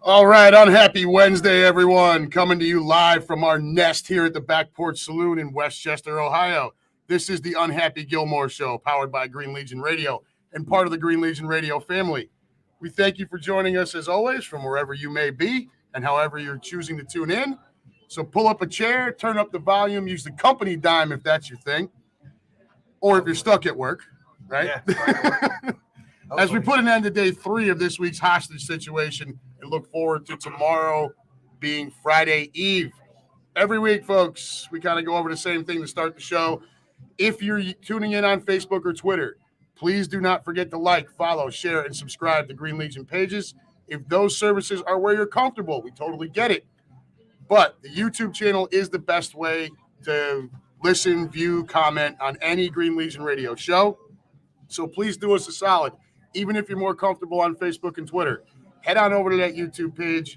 All right, unhappy Wednesday, everyone. Coming to you live from our nest here at the Back Porch Saloon in Westchester, Ohio. This is the Unhappy Gilmore Show, powered by Green Legion Radio and part of the Green Legion Radio family. We thank you for joining us, as always, from wherever you may be and however you're choosing to tune in. So pull up a chair, turn up the volume, use the company dime if that's your thing, or if you're stuck at work, right? Yeah, As we put an end to day 3 of this week's hostage situation and look forward to tomorrow being Friday Eve. Every week, folks, we kind of go over the same thing to start the show. If you're tuning in on Facebook or Twitter, please do not forget to like, follow, share, and subscribe to Green Legion pages. If those services are where you're comfortable, we totally get it. But the YouTube channel is the best way to listen, view, comment on any Green Legion Radio show. So please do us a solid. Even if you're more comfortable on Facebook and Twitter, head on over to that YouTube page,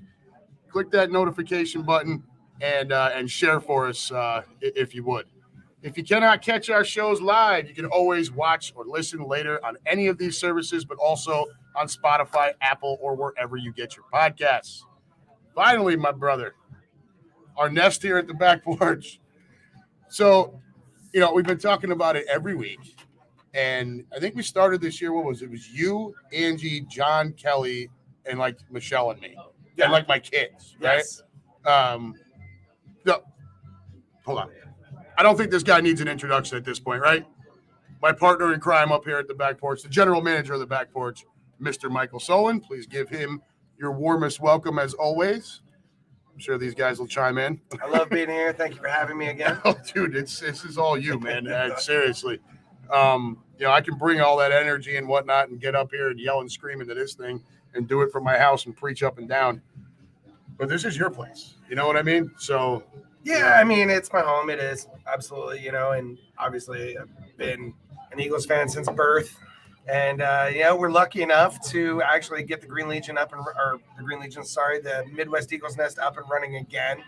click that notification button, and share for us if you would. If you cannot catch our shows live, you can always watch or listen later on any of these services, but also on Spotify, Apple, or wherever you get your podcasts. Finally, my brother, our nest here at the Back Porch. So, we've been talking about it every week. And I think we started this year, what was it? It was you, Angie, John, Kelly, and like Michelle and me. Yeah. And like my kids, right? Yes. No, hold on. I don't think this guy needs an introduction at this point, right? My partner in crime up here at the Back Porch, the general manager of the Back Porch, Mr. Michael Solon. Please give him your warmest welcome as always. I'm sure these guys will chime in. I love being here. Thank you for having me again. Oh, dude, this is all you, man. Seriously. I can bring all that energy and whatnot and get up here and yell and scream into this thing and do it from my house and preach up and down. But this is your place. You know what I mean? So. Yeah, I mean, it's my home. It is. Absolutely. And obviously I've been an Eagles fan since birth. And, we're lucky enough to actually get the the Midwest Eagles Nest up and running again.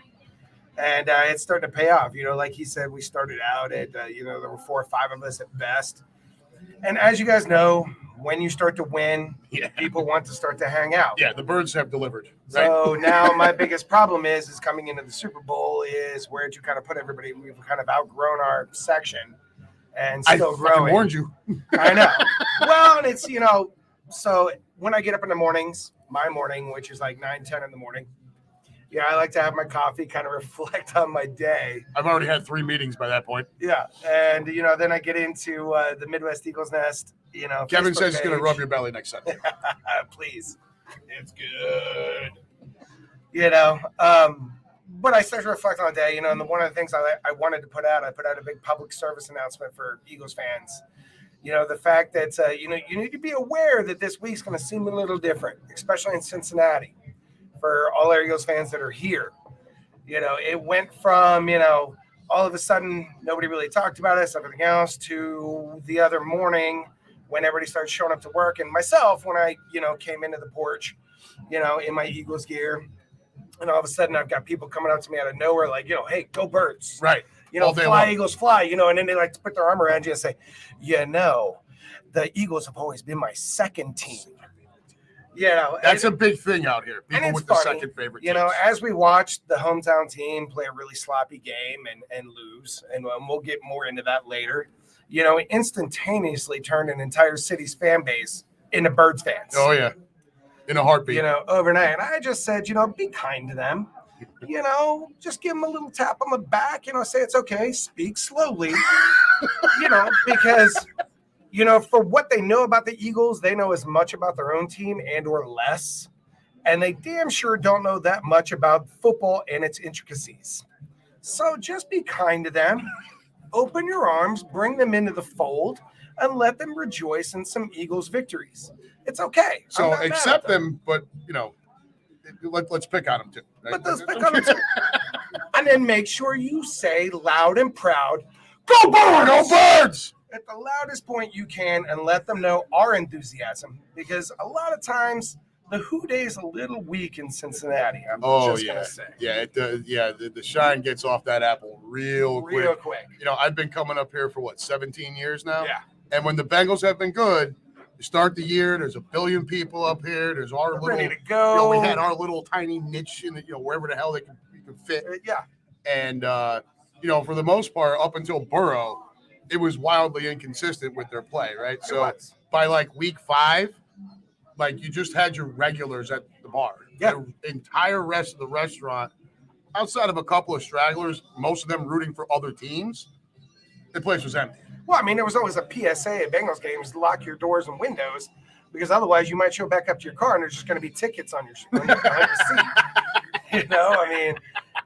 And it's starting to pay off. Like he said, we started out at, there were 4 or 5 of us at best. And as you guys know, when you start to win, people want to start to hang out. Yeah, the birds have delivered. Right? So now my biggest problem is coming into the Super Bowl is where'd you kind of put everybody? We've kind of outgrown our section and still growing. I warned you. I know. Well, and it's, so when I get up in the mornings, my morning, which is like 9, 10 in the morning, I like to have my coffee, kind of reflect on my day. I've already had 3 meetings by that point. Yeah. And, then I get into the Midwest Eagles Nest, Kevin Facebook says he's going to page. rub your belly next Sunday. Please. It's good. But I start to reflect on the day, and one of the things I wanted to put out a big public service announcement for Eagles fans. The fact that, you need to be aware that this week's going to seem a little different, especially in Cincinnati. For all our Eagles fans that are here, it went from, all of a sudden nobody really talked about us, everything else, to the other morning when everybody started showing up to work. And myself, when I, came into the porch, in my Eagles gear, and all of a sudden I've got people coming up to me out of nowhere like, hey, go Birds. Right. Fly, long. Eagles, fly, and then they like to put their arm around you and say, the Eagles have always been my second team. That's a big thing out here. People with the second favorite teams. As we watched the hometown team play a really sloppy game and lose, and we'll get more into that later, instantaneously turned an entire city's fan base into Birds fans. Oh, yeah. In a heartbeat. Overnight. And I just said, be kind to them. Just give them a little tap on the back, say it's okay, speak slowly, because... for what they know about the Eagles, they know as much about their own team and or less. And they damn sure don't know that much about football and its intricacies. So just be kind to them. Open your arms, bring them into the fold, and let them rejoice in some Eagles victories. It's okay. So accept them, but, let's pick on them too. Right? But let's pick on them too. And then make sure you say loud and proud, "Go Birds! Go Birds!" At the loudest point you can, and let them know our enthusiasm, because a lot of times the Who Day is a little weak in Cincinnati. I'm just gonna say. Yeah, the shine gets off that apple real quick. quick. I've been coming up here for 17 years now. Yeah. And when the Bengals have been good, You start the year, there's a billion people up here. There's our We're little, ready to go. we had our little tiny niche in the, wherever the hell we can fit. Yeah. And, for the most part, up until Burrow, it was wildly inconsistent with their play, right? So by like week 5, like you just had your regulars at the bar. Yeah. The entire rest of the restaurant, outside of a couple of stragglers, most of them rooting for other teams, the place was empty. Well, I mean, there was always a PSA at Bengals games: lock your doors and windows, because otherwise you might show back up to your car and there's just going to be tickets on your seat. I mean,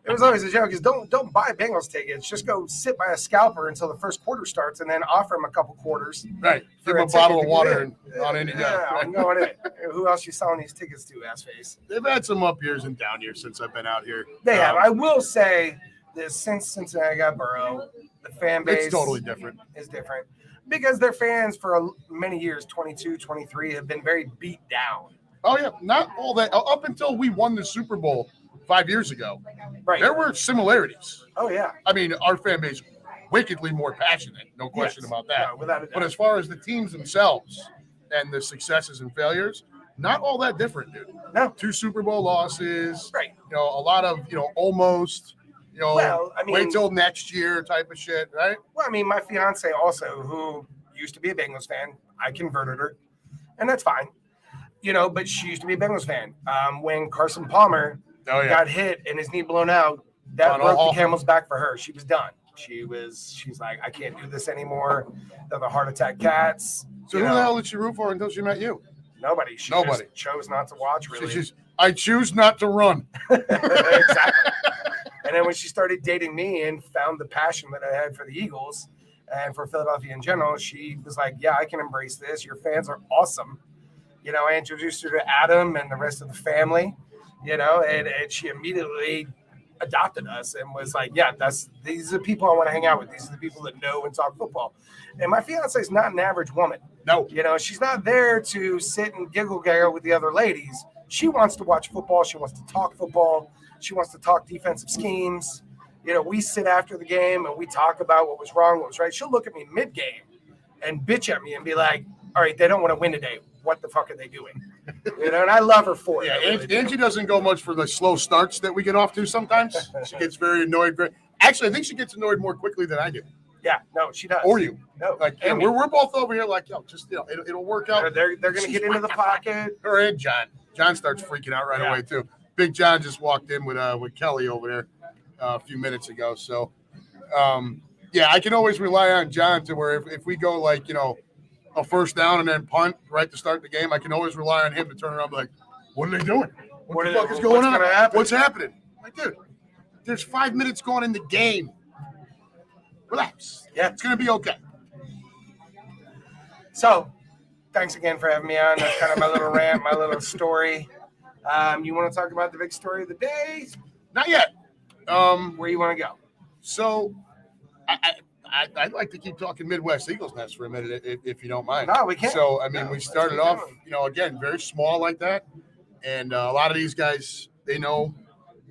it was always a joke: is don't buy Bengals tickets. Just go sit by a scalper until the first quarter starts, and then offer him a couple quarters. Right. Give him a bottle of water and on in you go. Yeah, I'm going in. Who else you selling these tickets to, ass face? They've had some up years and down years since I've been out here. They have. I will say that since Cincinnati got Burrow, the fan base it's totally different. Is different because their fans for many years, 22, 23, have been very beat down. Oh, yeah. Not all that. Up until we won the Super Bowl 5 years ago, right? There were similarities. Oh, yeah. I mean, our fan base wickedly more passionate, no question about that. No, without a doubt. But as far as the teams themselves and the successes and failures, not all that different, dude. No. 2 Super Bowl losses. Right. A lot of, almost, well, I mean, wait till next year type of shit, right? Well, I mean, my fiance also, who used to be a Bengals fan, I converted her, and that's fine. But she used to be a Bengals fan. When Carson Palmer got hit and his knee blown out, that broke the camel's back for her. She was done. She's like, I can't do this anymore. They're the heart attack cats. So who the hell did she root for until she met you? Nobody. She just chose not to watch, really. I choose not to run. Exactly. And then when she started dating me and found the passion that I had for the Eagles and for Philadelphia in general, she was like, yeah, I can embrace this. Your fans are awesome. I introduced her to Adam and the rest of the family, and she immediately adopted us and was like, yeah, these are the people I want to hang out with. These are the people that know and talk football. And my fiance is not an average woman. No. She's not there to sit and giggle with the other ladies. She wants to watch football. She wants to talk football. She wants to talk defensive schemes. We sit after the game and we talk about what was wrong, what was right. She'll look at me mid-game and bitch at me and be like, all right, they don't want to win today. What the fuck are they doing? And I love her for it. Yeah, really Angie doesn't go much for the slow starts that we get off to sometimes. She gets very annoyed. Actually, I think she gets annoyed more quickly than I do. Yeah, no, she does. Or you. No, like, yeah, we're both over here like, just, it'll work out. They're going to get into the pocket. Her and John. John starts freaking out right away, too. Big John just walked in with Kelly over there a few minutes ago. So, I can always rely on John to where if we go like, a first down and then punt right to start the game, I can always rely on him to turn around and be like, what are they doing? What the fuck is going on? What's happening? Like, dude, there's 5 minutes going in the game. Relax. Yeah. It's going to be okay. So, thanks again for having me on. That's kind of my little rant, my little story. You want to talk about the big story of the day? Not yet. Where you want to go? So, I'd like to keep talking Midwest Eagles Nest for a minute, if you don't mind. No, we can't. So, I mean, we started off, again, very small like that. And a lot of these guys, they know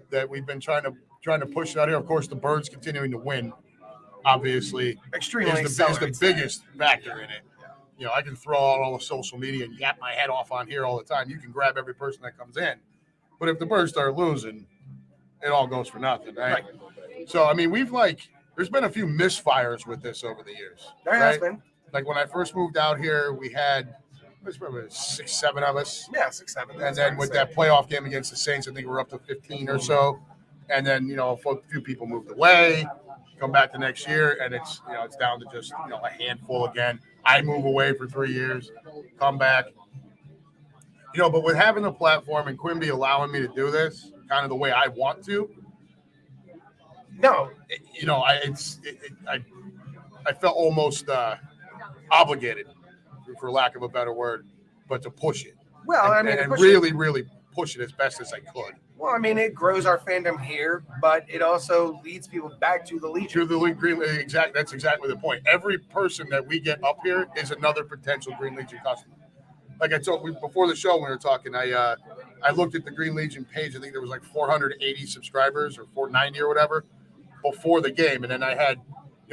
that we've been trying to push it out here. Of course, the Birds continuing to win, obviously, extremely is the biggest factor in it. I can throw out all the social media and yap my head off on here all the time. You can grab every person that comes in. But if the Birds start losing, it all goes for nothing, right? So, I mean, there's been a few misfires with this over the years. There has been. Like when I first moved out here, we had, there's probably 6, 7 of us. Yeah, 6, 7. And then with that playoff game against the Saints, I think we're up to 15 or so. And then, a few people moved away, come back the next year, and it's down to just, a handful again. I move away for 3 years, come back. But with having the platform and Quimby allowing me to do this kind of the way I want to, no, I felt almost obligated, for lack of a better word, but to push it. Well, and really push it as best as I could. Well, I mean, it grows our fandom here, but it also leads people back to the Legion. To the Green Legion, exactly. That's exactly the point. Every person that we get up here is another potential Green Legion customer. Like I told you before the show when we were talking, I looked at the Green Legion page. I think there was like 480 subscribers or 490 or whatever before the game, and then I had,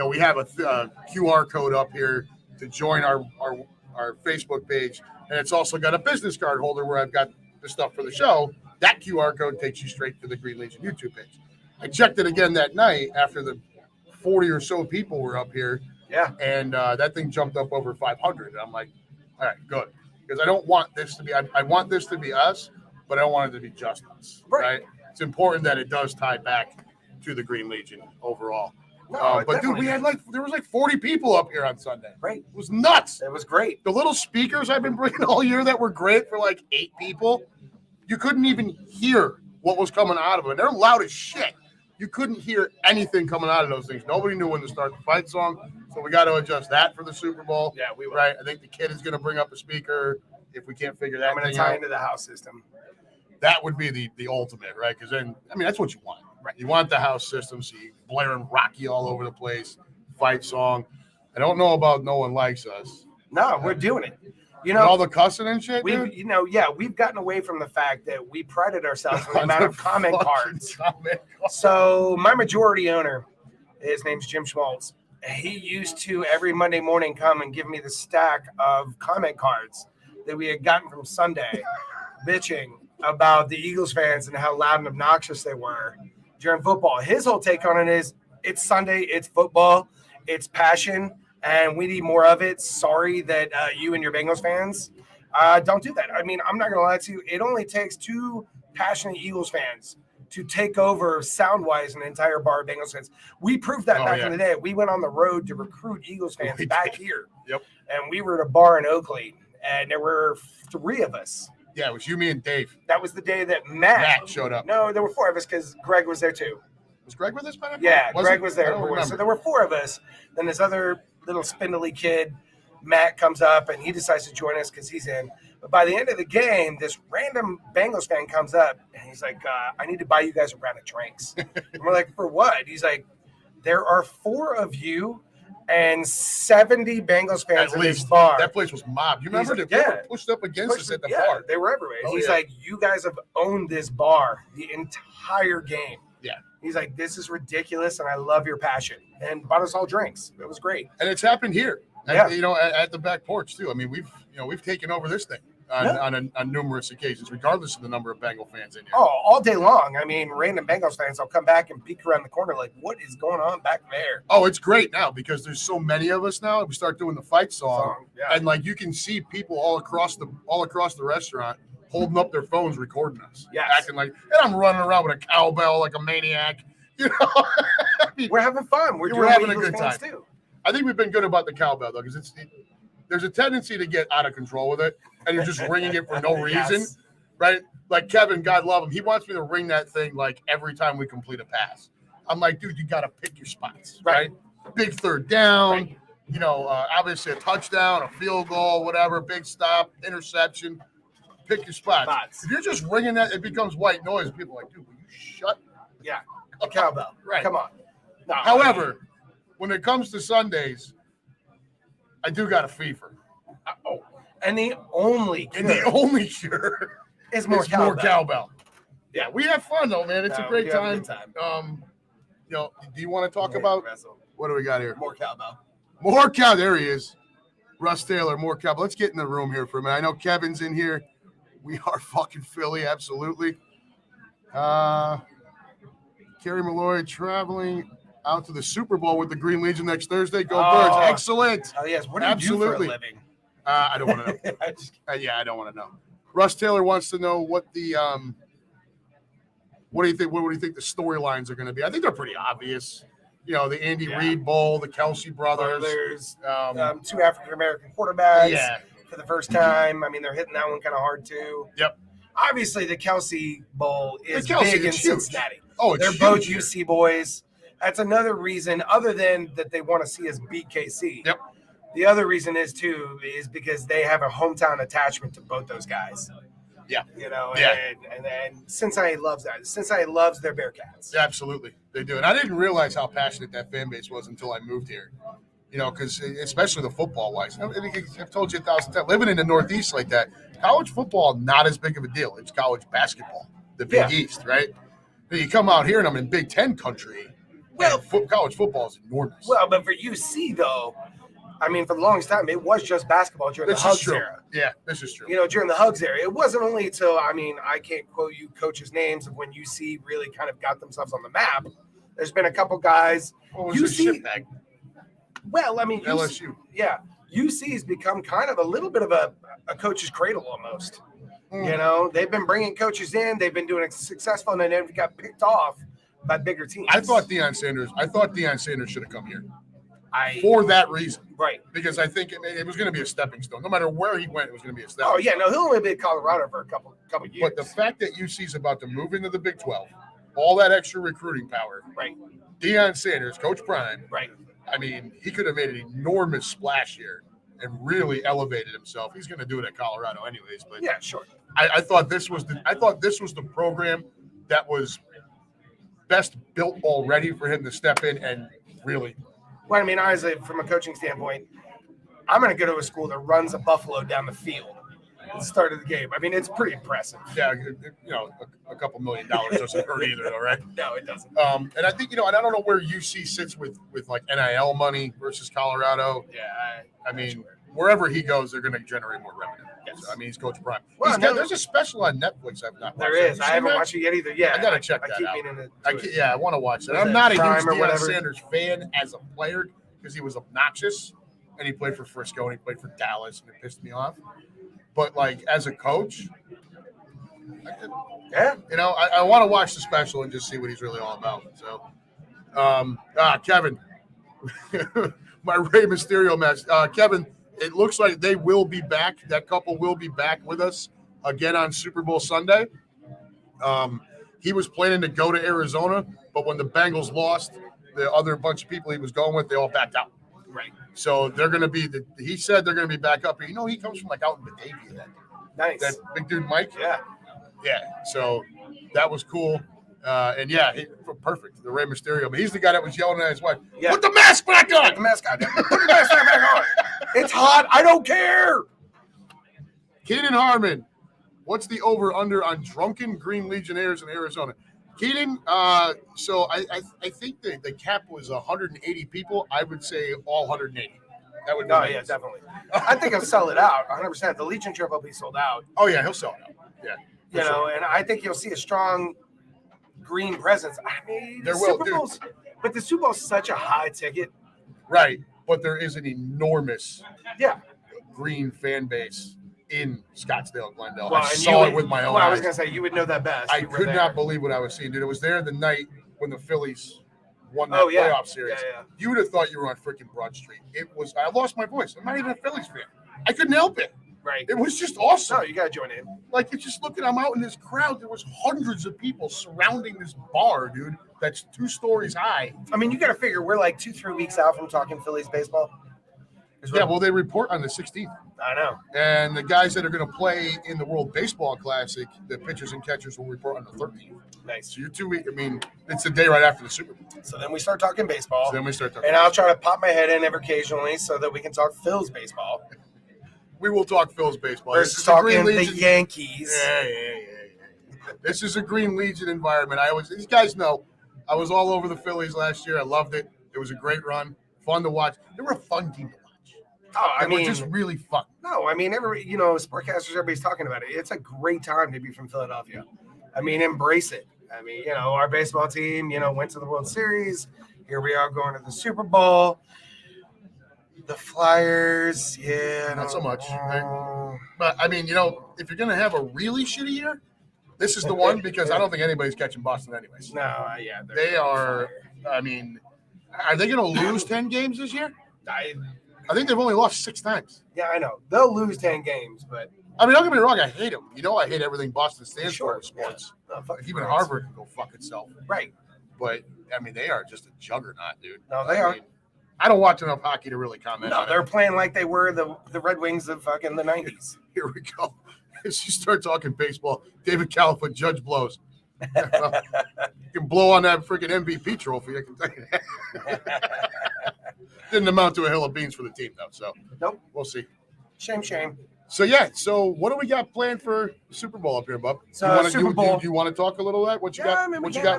we have a QR code up here to join our our Facebook page, and it's also got a business card holder where I've got the stuff for the show. That QR code takes you straight to the Green Legion YouTube page. I checked it again that night after the 40 or so people were up here. Yeah. And that thing jumped up over 500. And I'm like, all right, good. Because I don't want this to be, I want this to be us, but I don't want it to be just us. Right. It's important that it does tie back to the Green Legion overall. No, but dude, there was like 40 people up here on Sunday. Right. It was nuts. It was great. The little speakers I've been bringing all year that were great for like 8 people, you couldn't even hear what was coming out of them. They're loud as shit. You couldn't hear anything coming out of those things. Nobody knew when to start the fight song, so we got to adjust that for the Super Bowl. Yeah, we will. Right. I think the kid is going to bring up a speaker if we can't figure that. I'm going to tie into the house system. That would be the ultimate, right? Because then, I mean, that's what you want. Right. You want the house system, so you blaring Rocky all over the place, fight song. I don't know about No One Likes Us. No, we're doing it. You And know, all the cussing and shit, dude? We've gotten away from the fact that we prided ourselves on the amount of comment cards. Comment cards. So my majority owner, his name's Jim Schmaltz. He used to every Monday morning come and give me the stack of comment cards that we had gotten from Sunday, bitching about the Eagles fans and how loud and obnoxious they were during football. His whole take on it is, it's Sunday, it's football, it's passion, and we need more of it. Sorry that you and your Bengals fans don't do that. I mean, I'm not going to lie to you. It only takes 2 passionate Eagles fans to take over sound-wise an entire bar of Bengals fans. We proved that back in the day. We went on the road to recruit Eagles fans back here. Yep. And we were at a bar in Oakley, and there were 3 of us. Yeah, it was you, me, and Dave. That was the day that Matt showed up. No, there were 4 of us because Greg was there too. Was Greg with us? Yeah, Greg was there. So there were 4 of us. Then this other little spindly kid, Matt, comes up and he decides to join us because he's in. But by the end of the game, this random Bengals fan comes up and he's like, I need to buy you guys a round of drinks. And we're like, for what? He's like, there are 4 of you and 70 Bengals fans in this bar. That place was mobbed. You remember they were pushed up against us at the bar. They were everywhere. He's like, you guys have owned this bar the entire game. Yeah. He's like, this is ridiculous, and I love your passion. And bought us all drinks. It was great. And it's happened here. Yeah. At the back porch too. I mean, we've taken over this thing on numerous occasions, regardless of the number of Bengal fans in here. Oh, all day long. I mean, random Bengals fans will come back and peek around the corner like, what is going on back there? Oh, it's great now because there's so many of us now. We start doing the fight song, and like you can see people all across the restaurant holding up their phones, recording us, acting like, and I'm running around with a cowbell like a maniac. You know, I mean, we're having fun. We're having a good time too. I think we've been good about the cowbell though, because there's a tendency to get out of control with it, and you're just ringing it for no reason, right? Like Kevin, God love him, he wants me to ring that thing like every time we complete a pass. I'm like, dude, you got to pick your spots, right? Big third down, obviously a touchdown, a field goal, whatever, big stop, interception. Pick your spots. If you're just ringing that, it becomes white noise. People are like, dude, will you shut? Yeah, a cowbell. Right. Come on. No, However, when it comes to Sundays, I do got a fever. And the only cure is more cowbell. Yeah, we have fun though, man. It's a great time. Do you want to talk about what do we got here? More cowbell. More cow. There he is. Russ Taylor, more cowbell. Let's get in the room here for a minute. I know Kevin's in here. We are fucking Philly, absolutely. Kerry Malloy traveling out to the Super Bowl with the Green Legion next Thursday. Go Birds. Excellent. Oh, yes. What do you do for a living? I don't want to know. I don't want to know. Russ Taylor wants to know what the what do you think? What do you think the storylines are going to be? I think they're pretty obvious. The Andy Reid Bowl, the Kelsey brothers. There's 2 African American quarterbacks for the first time. I mean, they're hitting that one kind of hard too. Yep. Obviously, the Kelsey Bowl is big in Cincinnati. Oh, they're both UC boys. That's another reason, other than that they want to see us beat KC. Yep. The other reason is because they have a hometown attachment to both those guys. Yeah. And then Cincinnati loves that. Cincinnati loves their Bearcats. Yeah, absolutely. They do. And I didn't realize how passionate that fan base was until I moved here. Because especially the football wise. I've told you 1,000 times, living in the Northeast like that, college football, not as big of a deal. It's college basketball, the Big East, right? You come out here and I'm in Big Ten country. Well, college football is enormous. Well, but for UC, though, I mean, for the longest time, it was just basketball during the Hugs era. Yeah, this is true. You know, during the Hugs era, it wasn't only until, I mean, I can't quote you coaches' names of when UC really kind of got themselves on the map. There's been a couple guys. What was the shitbag? Well, I mean, LSU. UC has become kind of a little bit of a coach's cradle almost. You know, they've been bringing coaches in. They've been doing it successful, and then they got picked off by bigger teams. I thought Deion Sanders should have come here. For that reason. Right. Because I think it was going to be a stepping stone. No matter where he went, it was going to be a stepping stone. Oh, yeah. No, he'll only be in Colorado for a couple years. But the fact that UC is about to move into the Big 12, all that extra recruiting power. Right. Deion Sanders, Coach Prime. Right. I mean, he could have made an enormous splash here and really elevated himself. He's going to do it at Colorado anyways. But yeah, sure. I thought this was the program that was best built already for him to step in and really. Well, I mean, from a coaching standpoint, I'm going to go to a school that runs a buffalo down the field at the start of the game. I mean, it's pretty impressive. Yeah, you know, a couple $1 million doesn't hurt either, though, right? No, it doesn't. And I think, you know, and I don't know where UC sits with like NIL money versus Colorado. Yeah, I mean, wherever he goes, they're going to generate more revenue. Yes. So, I mean, he's Coach Prime. Well, there's a special on Netflix I've not watched. There is. I haven't watched it yet either. Yeah, I got to check that out. I want to watch that. I'm not a huge Deion Sanders fan as a player because he was obnoxious and he played for Frisco and he played for Dallas and it pissed me off. But, like, as a coach, you know, I want to watch the special and just see what he's really all about. So, Kevin, my Rey Mysterio match. Kevin, it looks like they will be back. That couple will be back with us again on Super Bowl Sunday. He was planning to go to Arizona, but when the Bengals lost, the other bunch of people he was going with, they all backed out. Right. So they're going to be he said they're going to be back up here. You know, he comes from like out in Batavia. Nice. That big dude, Mike. Yeah. Yeah. So that was cool. And yeah, perfect. The Rey Mysterio. But he's the guy that was yelling at his wife. Yeah. Put the mask back on. Put the mask on. Put the mask back on. It's hot. I don't care. Keenan Harmon. What's the over-under on drunken Green Legionnaires in Arizona? Keenan, so I think the cap was 180 people. I would say all 180. That would be nice. Yeah, definitely. I think he'll sell it out 100%. The Legion trip will be sold out. Oh, yeah, he'll sell it out. Yeah. You know, and I think you'll see a strong green presence. I mean, there will, but the Super Bowl's such a high ticket. Right, but there is an enormous green fan base in Scottsdale, Glendale. I saw it with my own eyes. I was going to say, you would know that best. I could not believe what I was seeing, dude. It was there the night when the Phillies won that playoff series. Yeah. You would have thought you were on freaking Broad Street. I lost my voice. I'm not even a Phillies fan. I couldn't help it. Right. It was just awesome. No, you got to join in. Like, you're just looking, I'm out in this crowd. There was hundreds of people surrounding this bar, dude, that's 2 stories high. I mean, you got to figure we're like 2-3 weeks out from talking Phillies baseball. Yeah, well, they report on the 16th. I know. And the guys that are going to play in the World Baseball Classic, the pitchers and catchers will report on the 13th. Nice. So you're 2 weeks. I mean, it's the day right after the Super Bowl. So then we start talking baseball. And I'll try to pop my head in every occasionally so that we can talk Phil's baseball. We will talk Phil's baseball. Versus talking the Yankees. Yeah. This is a Green Legion environment. These guys know I was all over the Phillies last year. I loved it. It was a great run. Fun to watch. They were a fun team to watch. Oh, I mean, just really fun. No, I mean, sportcasters, everybody's talking about it. It's a great time to be from Philadelphia. I mean, embrace it. I mean, our baseball team, went to the World Series. Here we are going to the Super Bowl. The Flyers, not so much. But I mean, if you're going to have a really shitty year, this is the one because I don't think anybody's catching Boston anyways. No, they are. I mean, are they going to lose 10 games this year? I think they've only lost 6 times. Yeah, I know. They'll lose 10 games, but I mean, don't get me wrong. I hate them. I hate everything Boston stands for in sports. Yeah. No, even Harvard can go fuck itself. Right. But I mean, they are just a juggernaut, dude. No, they are. I don't watch enough hockey to really comment on it. No, they're playing like they were the Red Wings of fucking the 90s. Here we go. As you start talking baseball, David Califoot, Judge blows. You can blow on that freaking MVP trophy. I can tell you that. Didn't amount to a hill of beans for the team, though. So nope. We'll see. Shame. So, so what do we got planned for the Super Bowl up here, Bub? Super Bowl. Do you want to talk a little bit? What you got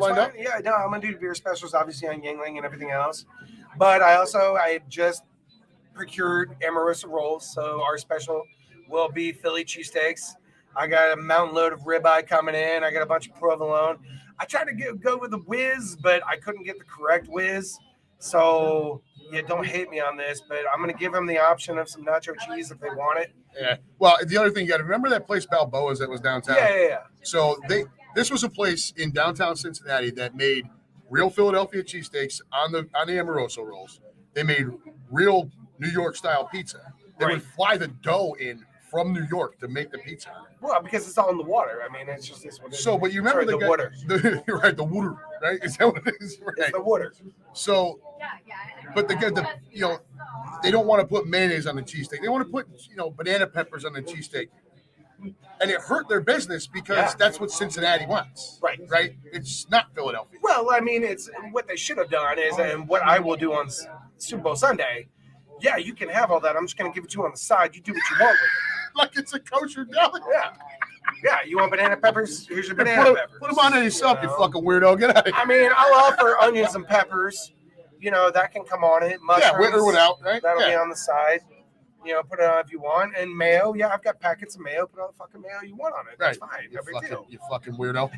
lined up? Yeah, no, I'm going to do beer specials, obviously, on Yingling and everything else. But I just procured Amorosa rolls, so our special will be Philly cheesesteaks. I got a mountain load of ribeye coming in. I got a bunch of provolone. I tried to go with the whiz, but I couldn't get the correct whiz. So, yeah, don't hate me on this, but I'm going to give them the option of some nacho cheese if they want it. Yeah. Well, the other thing, you got to remember that place Balboa's that was downtown? Yeah. So this was a place in downtown Cincinnati that made real Philadelphia cheesesteaks on the Amoroso rolls. They made real New York style pizza. They would fly the dough in from New York to make the pizza. Well, because it's all in the water. I mean, it's just this one. So, but you remember the water. You're right, the water, right? Is that what it is? Right. It's the water. So, but they don't want to put mayonnaise on the cheesesteak. They want to put, banana peppers on the cheesesteak. And it hurt their business because that's what Cincinnati wants. Right? It's not Philadelphia. Well, I mean, it's what they should have done is, and what I will do on Super Bowl Sunday, yeah, you can have all that. I'm just going to give it to you on the side. You do what you want with it. Like it's a kosher deli. Yeah, you want banana peppers? Here's your banana peppers. Put them on it yourself, you fucking weirdo. Get out of here. I mean, I'll offer onions and peppers. That can come on it. Mushrooms. Yeah, with or without, right? That'll be on the side. Put it on if you want. And mayo. Yeah, I've got packets of mayo. Put all the fucking mayo you want on it. That's fine. No big deal. You fucking weirdo.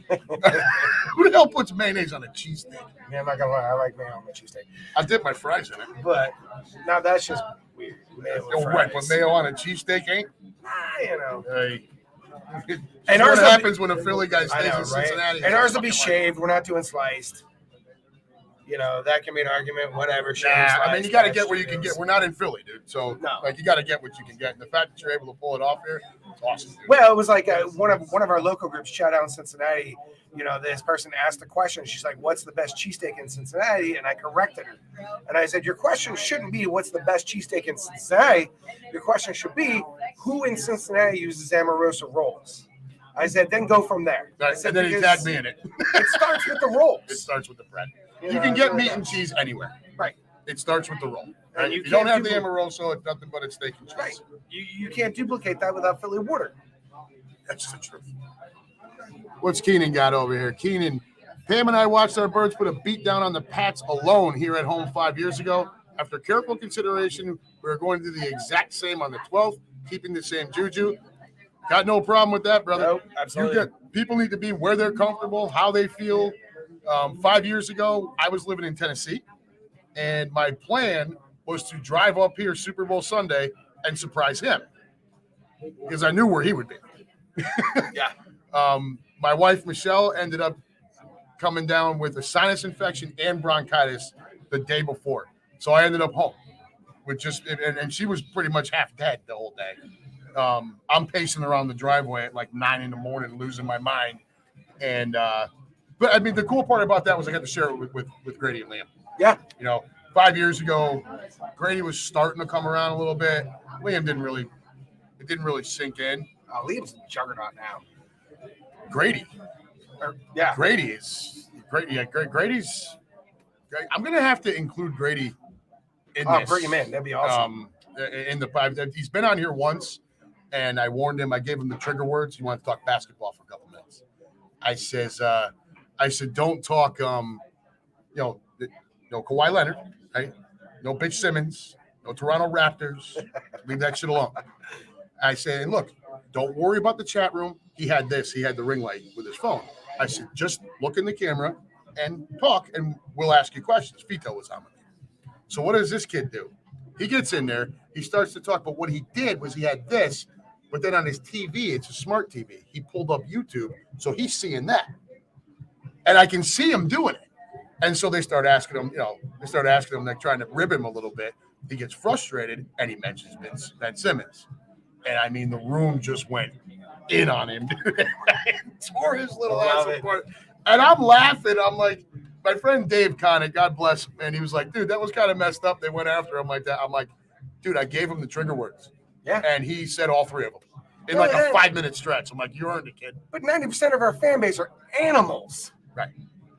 Who the hell puts mayonnaise on a cheesesteak? Yeah, I'm not going to lie. I like mayo on my cheesesteak. I dip my fries in it. But now that's just weird. Mayo but mayo on a cheesesteak ain't? Hey. And ours what happens when a Philly guy stays in Cincinnati. And ours will be shaved. We're not doing sliced. That can be an argument, whatever. I mean, you got to get where you can get. We're not in Philly, dude. So, you got to get what you can get. And the fact that you're able to pull it off here, it's awesome, dude. Well, it was like one of our local groups, shout out in Cincinnati. This person asked a question. She's like, what's the best cheesesteak in Cincinnati? And I corrected her. And I said, your question shouldn't be what's the best cheesesteak in Cincinnati. Your question should be, who in Cincinnati uses Amorosa rolls? I said, then go from there. Right. And then he tagged me in it. It starts with the rolls. It starts with the bread. You can get meat and cheese anywhere. Right. It starts with the roll. Right? And if you don't have the Amoroso, it's nothing but a steak and cheese. Right. You can't duplicate that without Philly water. That's the truth. What's Keenan got over here? Keenan, Pam and I watched our birds put a beat down on the Pats alone here at home 5 years ago. After careful consideration, we are going to do the exact same on the 12th, keeping the same juju. Got no problem with that, brother. Nope, absolutely. People need to be where they're comfortable, how they feel. 5 years ago, I was living in Tennessee, and my plan was to drive up here Super Bowl Sunday and surprise him because I knew where he would be. My wife, Michelle, ended up coming down with a sinus infection and bronchitis the day before. So I ended up home with and she was pretty much half dead the whole day. I'm pacing around the driveway at like 9 a.m, losing my mind. And, but I mean, the cool part about that was I got to share it with Grady and Liam. Yeah. 5 years ago, Grady was starting to come around a little bit. Liam didn't really sink in. Liam's a juggernaut now. Grady. Grady is great. Yeah, Grady's great. I'm going to have to include Grady in this. Bring him in. That'd be awesome. In the 5, he's been on here once, and I warned him. I gave him the trigger words. He wanted to talk basketball for a couple minutes. I said, don't talk, no Kawhi Leonard, right? No Bitch Simmons, no Toronto Raptors. Leave that shit alone. I said, look, don't worry about the chat room. He had the ring light with his phone. I said, just look in the camera and talk, and we'll ask you questions. Fito was on with me. So what does this kid do? He gets in there. He starts to talk, but what he did was he had this, but then on his TV, it's a smart TV. He pulled up YouTube, so he's seeing that. And I can see him doing it. And so they start asking him, like trying to rib him a little bit. He gets frustrated, and he mentions Ben Simmons. And I mean, the room just went in on him. Tore his little ass apart. And I'm laughing. I'm like, my friend Dave Connick, God bless him, and he was like, dude, that was kind of messed up. They went after him like that. I'm like, dude, I gave him the trigger words. Yeah. And he said all 3 of them in like a 5-minute stretch. I'm like, you earned it, kid. But 90% of our fan base are animals. Right.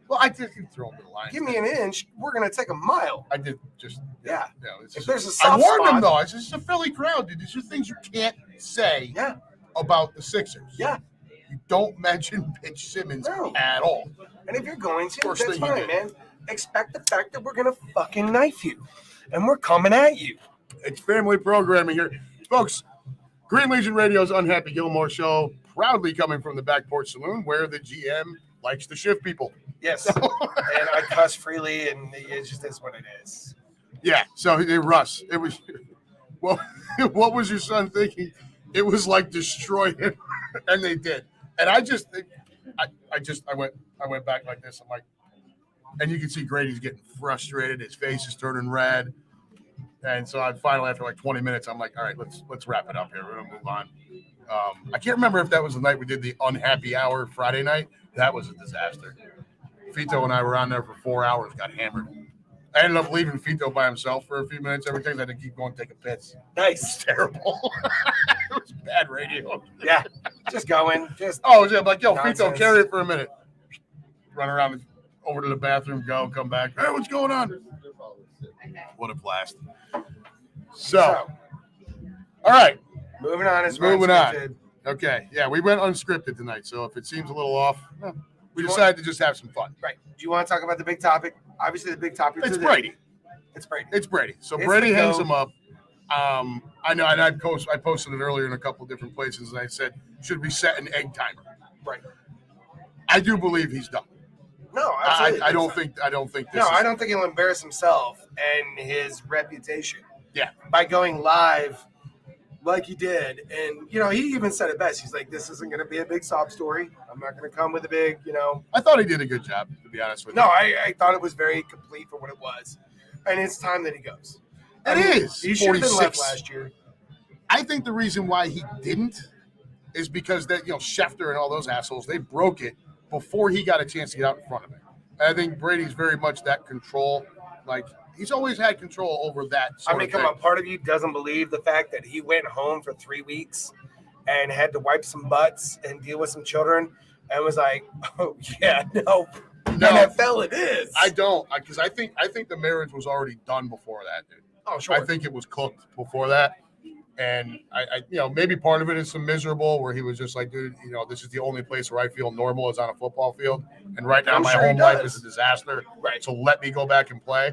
Well, I did throw him to the line. Give me an inch, we're going to take a mile. I did just. Yeah. If there's a soft I warned spot, him, though. I said, it's a Philly crowd, dude. These are things you can't say about the Sixers. Yeah. You don't mention Bitch Simmons at all. And if you're going to, that's fine, man. Expect the fact that we're going to fucking knife you. And we're coming at you. It's family programming here. Folks, Green Legion Radio's Unhappy Gilmore show, proudly coming from the Back Porch Saloon, where the GM likes to shift people. Yes. And I cuss freely, and it just is what it is. Yeah, so Russ, it was, well, what was your son thinking? It was like destroy him, and they did. And I went back like this. I'm like, and you can see Grady's getting frustrated. His face is turning red. And so I finally, after like 20 minutes, I'm like, all right, let's wrap it up here. We're gonna move on. I can't remember if that was the night we did the unhappy hour Friday night. That was a disaster. Fito and I were on there for 4 hours, got hammered. I ended up leaving Fito by himself for a few minutes. Every time I had to keep going, take a piss. Nice. It was terrible. It was bad radio. Yeah, just going. Yeah, I'm like, yo, nonsense. Fito, carry it for a minute. Run around, over to the bathroom, go, come back. Hey, what's going on? What a blast. So, all right. Moving on. Moving on. Okay. Yeah, we went unscripted tonight. So if it seems a little off, we decided to just have some fun. Right. Do you want to talk about the big topic? Obviously, the big topic It's today. Brady. It's Brady. It's Brady. So It's Brady the hangs go. him up. I know, and I posted it earlier in a couple of different places, and I said, should we set an egg timer? Right. I do believe he's done. No, absolutely. I don't think this No, is, I don't think he'll embarrass himself and his reputation. Yeah. By going live like he did. And, he even said it best. He's like, this isn't going to be a big sob story. I'm not going to come with a big, I thought he did a good job, to be honest with you. No, I thought it was very complete for what it was. And it's time that he goes. It is. He should have been 46. left last year. I think the reason why he didn't is because that, Schefter and all those assholes, they broke it before he got a chance to get out in front of it. And I think Brady's very much that control. Like, he's always had control over that sort of thing. Come on, part of you doesn't believe the fact that he went home for 3 weeks and had to wipe some butts and deal with some children and was like, oh, yeah, no. NFL it is. I don't, because I think the marriage was already done before that, dude. Oh, sure. I think it was cooked before that. And I maybe part of it is some miserable where he was just like, dude, this is the only place where I feel normal is on a football field. And right now I'm my sure he home life does. is a disaster. Right. So let me go back and play.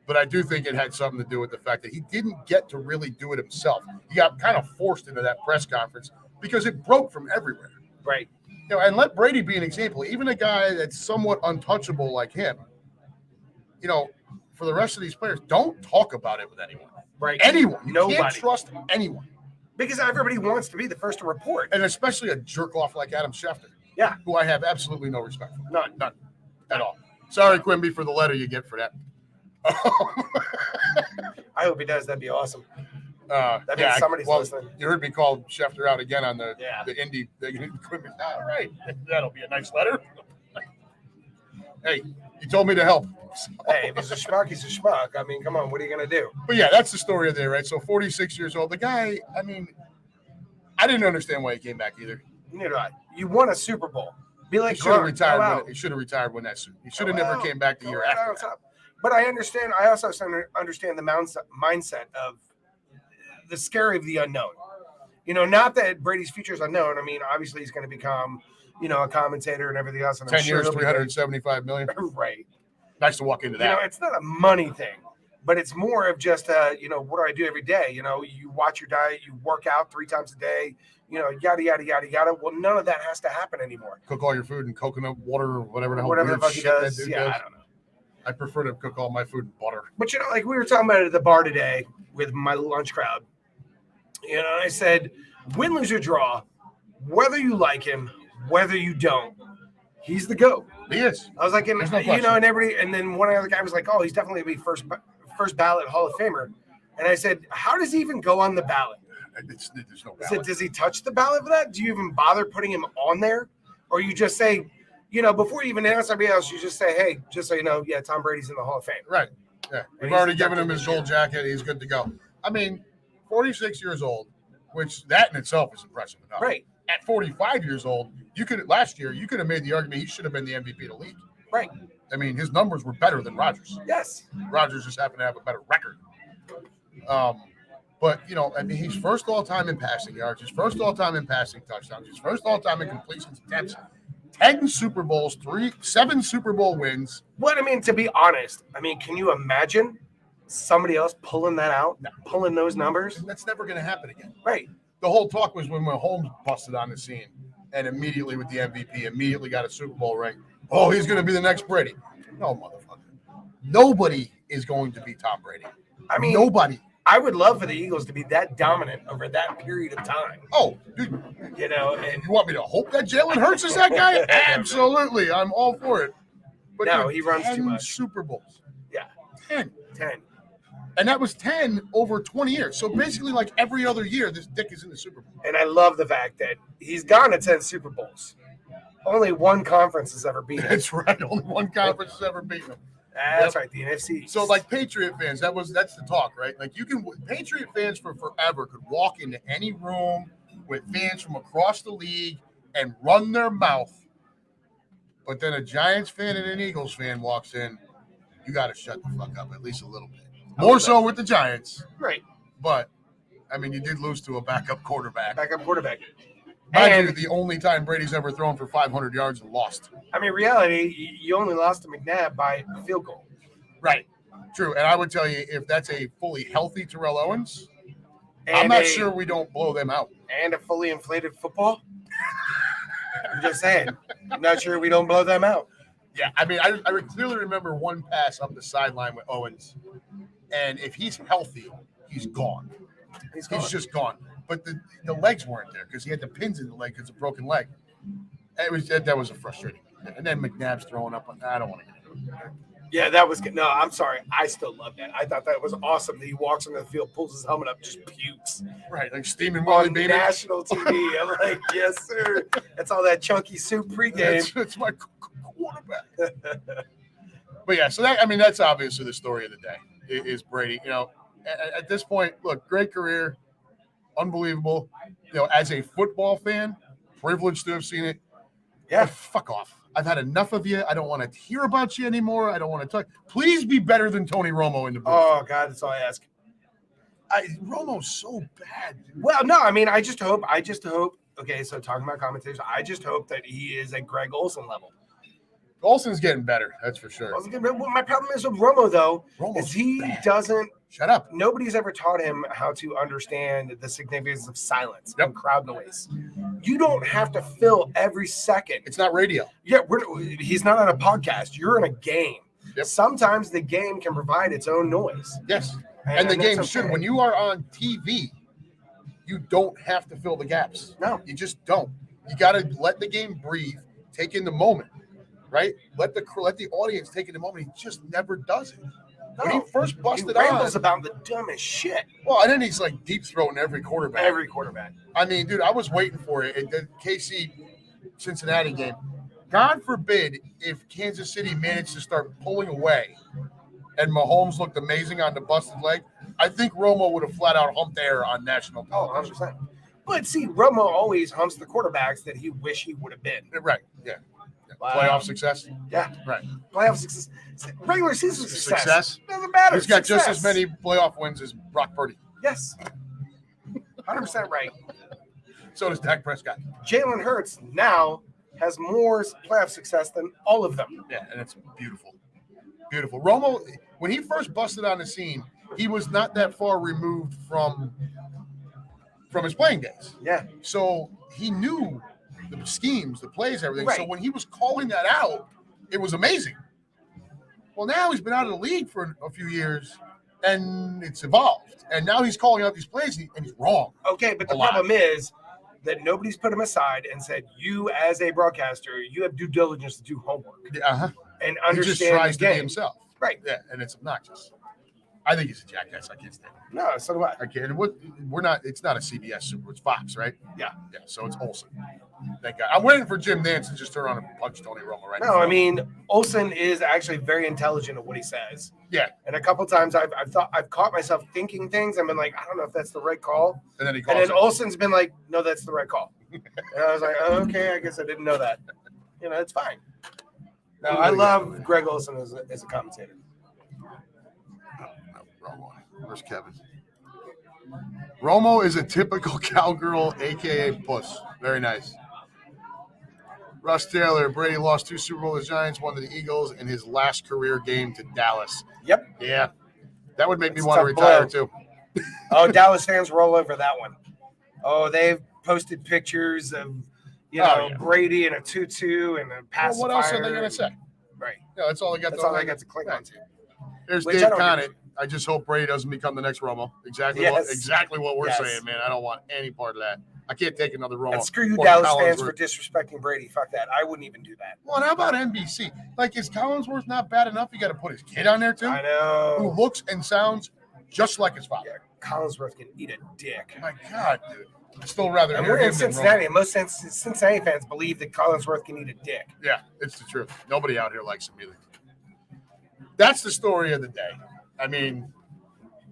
But I do think it had something to do with the fact that he didn't get to really do it himself. He got kind of forced into that press conference because it broke from everywhere. Right. And let Brady be an example. Even a guy that's somewhat untouchable like him, for the rest of these players, don't talk about it with anyone. Right. Anyone. You Nobody. can't trust anyone. Because everybody wants to be the first to report. And especially a jerk off like Adam Schefter. Yeah. Who I have absolutely no respect for. None. At all. Sorry, Quimby, for the letter you get for that. I hope he does. That'd be awesome. That means Yeah, somebody's listening. You heard me call Schefter out again on the indie thing. Quimby, all right. That'll be a nice letter. Hey, you told me to help. So. Hey, if he's a schmuck, he's a schmuck. I mean, come on, what are you going to do? But yeah, that's the story of the day, right? So 46 years old. The guy, I didn't understand why he came back either. Neither do I. You won a Super Bowl. Be like, He should have Gronk, retired. go out. He should have retired when that suit. He should have Go never out. came back the year Go after. out. That. But I understand. I also understand the mindset of the scary of the unknown. Not that Brady's future is unknown. Obviously he's going to become, a commentator and everything else. And 10 years, $375 million. Right. Nice to walk into that. It's not a money thing, but it's more of just, what do I do every day? You watch your diet, you work out 3 times a day, yada, yada, yada, yada. Well, none of that has to happen anymore. Cook all your food in coconut water or whatever the hell Whatever the weird fuck he shit that does. dude Yeah, does. I don't know. I prefer to cook all my food in butter. But, like we were talking about it at the bar today with my lunch crowd, and I said, win, lose, or draw, whether you like him, whether you don't, he's the GOAT. He is. I was like, and, There's no question. and everybody, and then one other guy was like, oh, he's definitely going to be first ballot Hall of Famer. And I said, how does he even go on the ballot? There's no I said, ballot. does he touch the ballot for that? Do you even bother putting him on there? Or you just say, before you even announce somebody else, you just say, hey, just so you know, yeah, Tom Brady's in the Hall of Fame. Right. Yeah. We've he's already given him inducted his this gold jacket. He's good to go. 46 years old, which that in itself is impressive enough. Right. At 45 years old, last year you could have made the argument he should have been the MVP of the league. Right. His numbers were better than Rodgers. Yes. Rodgers just happened to have a better record. But he's first all time in passing yards, he's first all time in passing touchdowns, he's first all time in completions attempts, 10 Super Bowls, 7 Super Bowl wins. What to be honest, can you imagine somebody else pulling that out, pulling those numbers. That's never going to happen again. Right. The whole talk was when Mahomes busted on the scene and immediately with the MVP, immediately got a Super Bowl ring. Oh, he's going to be the next Brady. No, motherfucker. Nobody is going to be Tom Brady. I mean, nobody. I would love for the Eagles to be that dominant over that period of time. Oh, dude. You know, and you want me to hope that Jalen Hurts is that guy? Absolutely. I'm all for it. But no, he runs 10 too much. Super Bowls. Yeah. 10. And that was 10 over 20 years. So basically, like every other year, this dick is in the Super Bowl. And I love the fact that he's gone to 10 Super Bowls. Only one conference has ever beaten him. That's right. Only one conference has ever beaten him. That's right, the NFC. So, like Patriot fans, that's the talk, right? Like Patriot fans for forever could walk into any room with fans from across the league and run their mouth. But then a Giants fan and an Eagles fan walks in, you got to shut the fuck up at least a little bit. More so with the Giants. Right. But, I mean, you did lose to a backup quarterback. And the only time Brady's ever thrown for 500 yards and lost. I mean, reality, you only lost to McNabb by a field goal. Right. True. And I would tell you, if that's a fully healthy Terrell Owens, I'm not sure we don't blow them out. And a fully inflated football? I'm just saying. I'm not sure we don't blow them out. Yeah, I mean, I clearly remember one pass up the sideline with Owens. And if he's healthy, he's gone. He's just gone. But the legs weren't there because he had the pins in the leg because of a broken leg. That was a frustrating. And then McNabb's throwing up. I don't want to get into it. Yeah, that was good. No, I'm sorry. I still love that. I thought that was awesome that he walks on the field, pulls his helmet up, just pukes. Right, like steaming Willie on Beamer. national TV. I'm like, yes, sir. That's all that chunky soup pregame. That's my quarterback. But yeah, so that's obviously the story of the day is Brady. You know, at this point, look, great career, unbelievable. You know, as a football fan, privileged to have seen it. Yeah, fuck off. I've had enough of you. I don't want to hear about you anymore. I don't want to talk. Please be better than Tony Romo in the booth. Oh, God, that's all I ask. Romo's so bad, dude. Well, no, I mean, I just hope. Okay, so talking about commentators, I just hope that he is at Greg Olsen level. Olsen's getting better, that's for sure. Well, my problem is with Romo, though, is he doesn't. Shut up. Nobody's ever taught him how to understand the significance of silence and crowd noise. You don't have to fill every second. It's not radio. Yeah, he's not on a podcast. You're in a game. Yep. Sometimes the game can provide its own noise. Yes. And the game should. When you are on TV, you don't have to fill the gaps. No. You just don't. You got to let the game breathe, take in the moment, right? Let the audience take in the moment. He just never does it. When he first busted he rambles about the dumbest shit. Well, and then he's like deep throating every quarterback. I mean, dude, I was waiting for it at the KC Cincinnati game. God forbid if Kansas City managed to start pulling away and Mahomes looked amazing on the busted leg. I think Romo would have flat out humped air on national television. 100%. But see, Romo always humps the quarterbacks that he wish he would have been. Right, yeah. Wow. Playoff success? Yeah. Right. Playoff success. Regular season success. Doesn't matter. He's got just as many playoff wins as Brock Purdy. Yes. 100% right. So does Dak Prescott. Jalen Hurts now has more playoff success than all of them. Yeah, and it's beautiful. Beautiful. Romo, when he first busted on the scene, he was not that far removed from his playing days. Yeah. So he knew the schemes, the plays, everything. Right. So when he was calling that out, it was amazing. Well, now he's been out of the league for a few years, and it's evolved. And now he's calling out these plays, and he's wrong. Okay, but the problem is that nobody's put him aside and said, you as a broadcaster, you have due diligence to do homework. Uh-huh. And understand he just tries to be himself. Right. Yeah, and it's obnoxious. I think he's a jackass. I can't stand him. No, so do I. I can't. We're not. It's not a CBS Super. It's Fox, right? Yeah. Yeah. So it's Olsen. Thank God. I'm waiting for Jim Nance to just turn on and punch Tony Romo right now. No, I mean Olsen is actually very intelligent at what he says. Yeah. And a couple times I've caught myself thinking things. I've been like, I don't know if that's the right call. And then he calls. And then Olsen's been like, no, that's the right call. And I was like, oh, okay, I guess I didn't know that. You know, it's fine. No, I love Greg Olsen as a commentator. Wrong one. Where's Kevin? Romo is a typical cowgirl, a.k.a. puss. Very nice. Russ Taylor, Brady lost 2 Super Bowls to the Giants, 1 to the Eagles in his last career game to Dallas. Yep. Yeah. That would make me It's want to a tough retire blow. too. Oh, Dallas fans were all over that one. Oh, they've posted pictures of, Brady in a tutu and a Well, pacifier. what else are they going to say? Right. Yeah, that's all they got. That's all they got to cling on to. There's Which I Dave don't Conant. I just hope Brady doesn't become the next Romo. Exactly what we're saying, man. I don't want any part of that. I can't take another Romo. And screw you, or Dallas fans, Collinsworth. for disrespecting Brady. Fuck that. I wouldn't even do that. Well, and how about NBC? Like, is Collinsworth not bad enough? You got to put his kid on there too. I know. Who looks and sounds just like his father. Yeah, Collinsworth can eat a dick. My God, dude. I'd still rather. And hear we're in him than Cincinnati, Romo. and most Cincinnati fans believe that Collinsworth can eat a dick. Yeah, it's the truth. Nobody out here likes him either. That's the story of the day. I mean,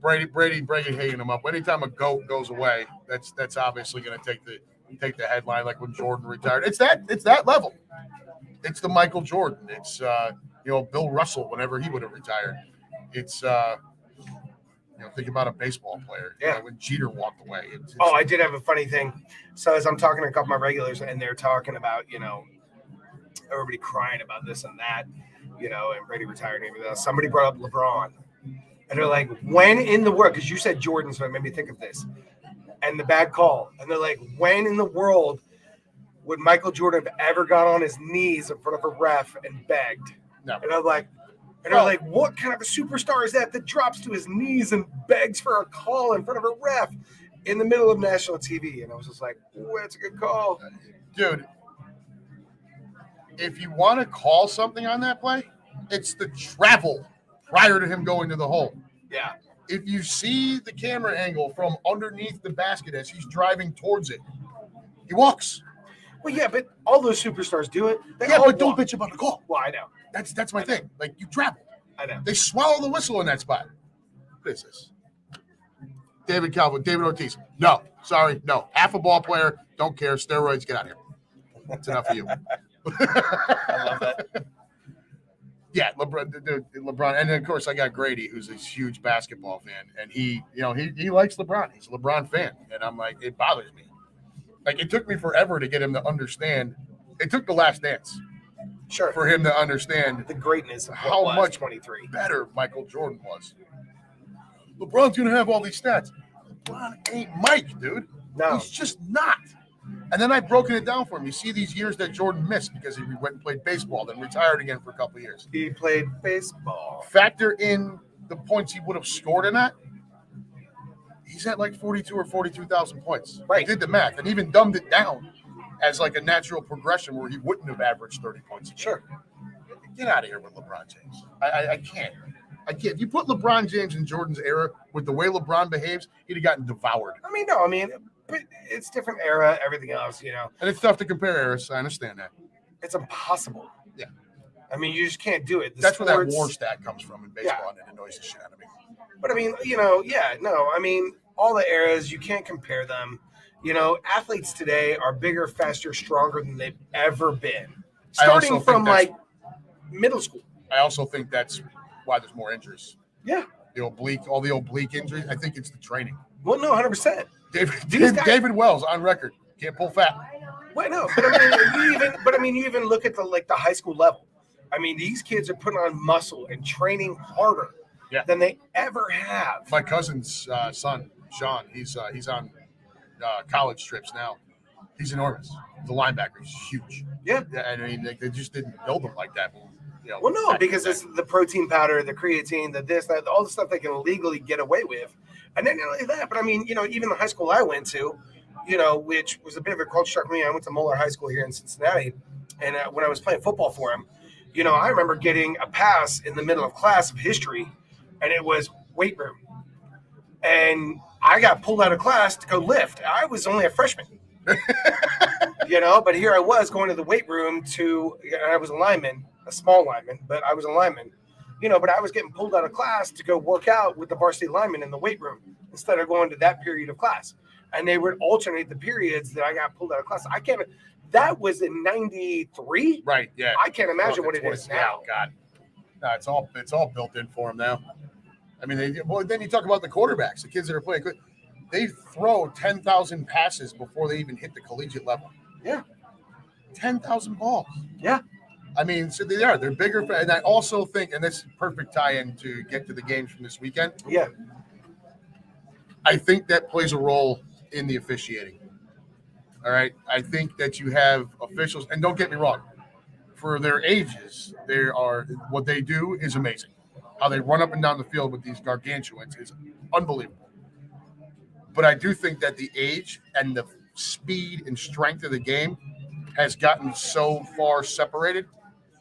Brady hating him up. Anytime a GOAT goes away, that's obviously going to take the headline. Like when Jordan retired, it's that level. It's the Michael Jordan. It's Bill Russell whenever he would have retired. It's think about a baseball player. Yeah. When Jeter walked away. Oh, I did have a funny thing. So as I'm talking to a couple of my regulars, and they're talking about everybody crying about this and that, and Brady retired and everything else. Somebody brought up LeBron. And they're like, when in the world, because you said Jordan, so it made me think of this, and the bad call. And they're like, when in the world would Michael Jordan have ever got on his knees in front of a ref and begged? No. And I'm like, they're like, what kind of a superstar is that drops to his knees and begs for a call in front of a ref in the middle of national TV? And I was just like, oh, that's a good call. Dude, if you want to call something on that play, it's the travel prior to him going to the hole. Yeah. If you see the camera angle from underneath the basket as he's driving towards it, he walks. Well, yeah, but all those superstars do it. But don't bitch about the call. Well, I know. That's my thing. Like, you travel. I know. They swallow the whistle in that spot. What is this? David Ortiz. No. Sorry. No. Half a ball player. Don't care. Steroids. Get out of here. That's enough of you. I love that. Yeah, LeBron, and then of course I got Grady, who's a huge basketball fan, and he likes LeBron. He's a LeBron fan, and I'm like, it bothers me. Like, it took me forever to get him to understand. It took The Last Dance, for him to understand the greatness of how much 23 better Michael Jordan was. LeBron's gonna have all these stats. LeBron ain't Mike, dude. No, he's just not. And then I've broken it down for him. You see these years that Jordan missed because he went and played baseball, then retired again for a couple of years. He played baseball. Factor in the points he would have scored in that. He's at like 42 or 42,000 points. Right. I did the math and even dumbed it down as like a natural progression where he wouldn't have averaged 30 points. Sure. Get out of here with LeBron James. I can't. If you put LeBron James in Jordan's era with the way LeBron behaves, he'd have gotten devoured. But it's different era, everything else, And it's tough to compare eras. I understand that. It's impossible. Yeah. You just can't do it. That's where that war stat comes from in baseball, and it annoys the shit out of me. But all the eras, you can't compare them. Athletes today are bigger, faster, stronger than they've ever been. Starting from middle school. I also think that's why there's more injuries. Yeah. All the oblique injuries. I think it's the training. Well, no, 100%. David Wells on record can't pull fat. Well, no, but you even look at the high school level. These kids are putting on muscle and training harder than they ever have. My cousin's son, Sean, he's on college trips now. He's enormous. The linebacker, he's huge. Yeah. They just didn't build him like that. Well, no, because it's the protein powder, the creatine, the this, that, all the stuff they can legally get away with. And then not only that, but even the high school I went to, which was a bit of a culture shock for me. I went to Moeller High School here in Cincinnati. And when I was playing football for him, I remember getting a pass in the middle of class of history, and it was weight room. And I got pulled out of class to go lift. I was only a freshman. But here I was going to the weight room and I was a lineman, a small lineman, but I was a lineman, but I was getting pulled out of class to go work out with the varsity lineman in the weight room instead of going to that period of class. And they would alternate the periods that I got pulled out of class. That was in 93. Right. Yeah. I can't imagine what it is now. God. No, it's all built in for them now. Then you talk about the quarterbacks, the kids that are playing. They throw 10,000 passes before they even hit the collegiate level. Yeah. 10,000 balls. Yeah. I mean, so they are. They're bigger. And I also think, and this is perfect tie-in to get to the games from this weekend. Yeah. I think that plays a role in the officiating. All right. I think that you have officials, and don't get me wrong, for their ages, what they do is amazing. How they run up and down the field with these gargantuans is unbelievable. But I do think that the age and the speed and strength of the game has gotten so far separated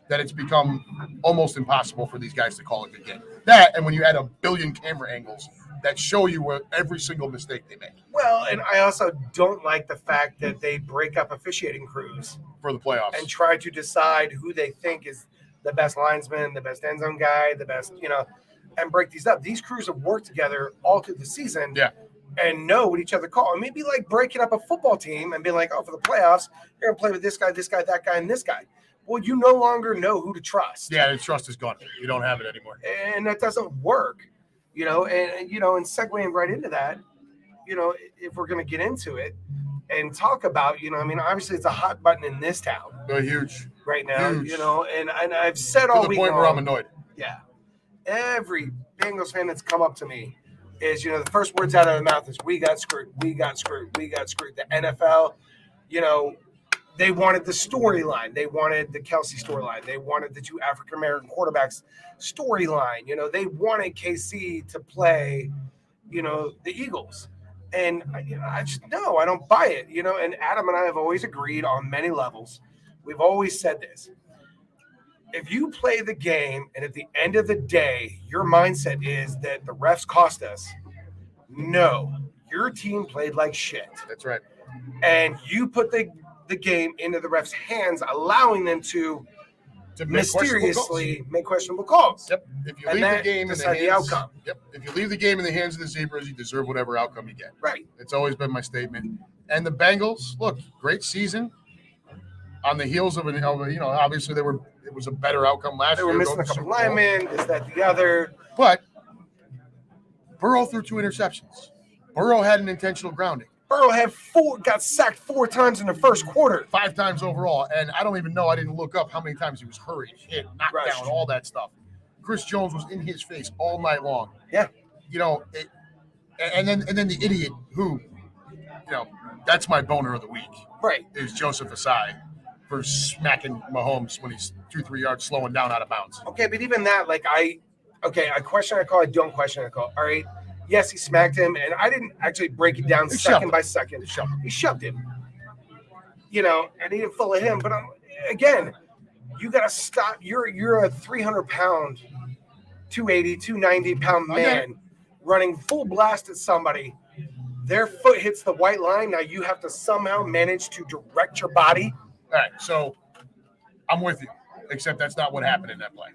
that it's become almost impossible for these guys to call a good game. That, and when you add a billion camera angles that show you what every single mistake they make. Well, and I also don't like the fact that they break up officiating crews for the playoffs and try to decide who they think is the best linesman, the best end zone guy, the best, and break these up. These crews have worked together all through the season. Yeah. And know what each other call. It may be like breaking up a football team and being like, oh, for the playoffs, you're going to play with this guy, that guy, and this guy. Well, you no longer know who to trust. Yeah, the trust is gone. You don't have it anymore. And that doesn't work, and segueing right into that, if we're going to get into it and talk about, obviously it's a hot button in this town. They're huge. Right now, huge. And I've said all week to the point long, where I'm annoyed. Yeah. Every Bengals fan that's come up to me is, the first words out of their mouth is, we got screwed. The NFL, they wanted the storyline. They wanted the Kelsey storyline. They wanted the two African-American quarterbacks storyline. They wanted KC to play, the Eagles. And, I just, no, I don't buy it, and Adam and I have always agreed on many levels. We've always said this. If you play the game and at the end of the day, your mindset is that the refs cost us, no, your team played like shit. That's right. And you put the game into the refs' hands, allowing them to mysteriously make questionable calls. Yep. If you leave the game in the outcome. Yep. If you leave the game in the hands of the Zebras, you deserve whatever outcome you get. Right. It's always been my statement. And the Bengals, look, great season. On the heels of obviously it was a better outcome last year. They were missing a couple linemen, this, that, the other. But Burrow threw 2 interceptions. Burrow had an intentional grounding. Burrow got sacked 4 times in the first quarter. 5 times overall. And I don't even know, I didn't look up how many times he was hurried, hit, knocked down, all that stuff. Chris Jones was in his face all night long. Yeah. And then the idiot who, that's my boner of the week. Right. Is Joseph Asai. For smacking Mahomes when he's 2-3 yards slowing down out of bounds. Okay, but even that, I question a call, I don't question a call. All right. Yes, he smacked him, and I didn't actually break it down second by second. He shoved him. And he didn't follow him. But again, you got to stop. You're a 300-pound, 280, 290-pound man running full blast at somebody. Their foot hits the white line. Now you have to somehow manage to direct your body. All right, so I'm with you, except that's not what happened in that play.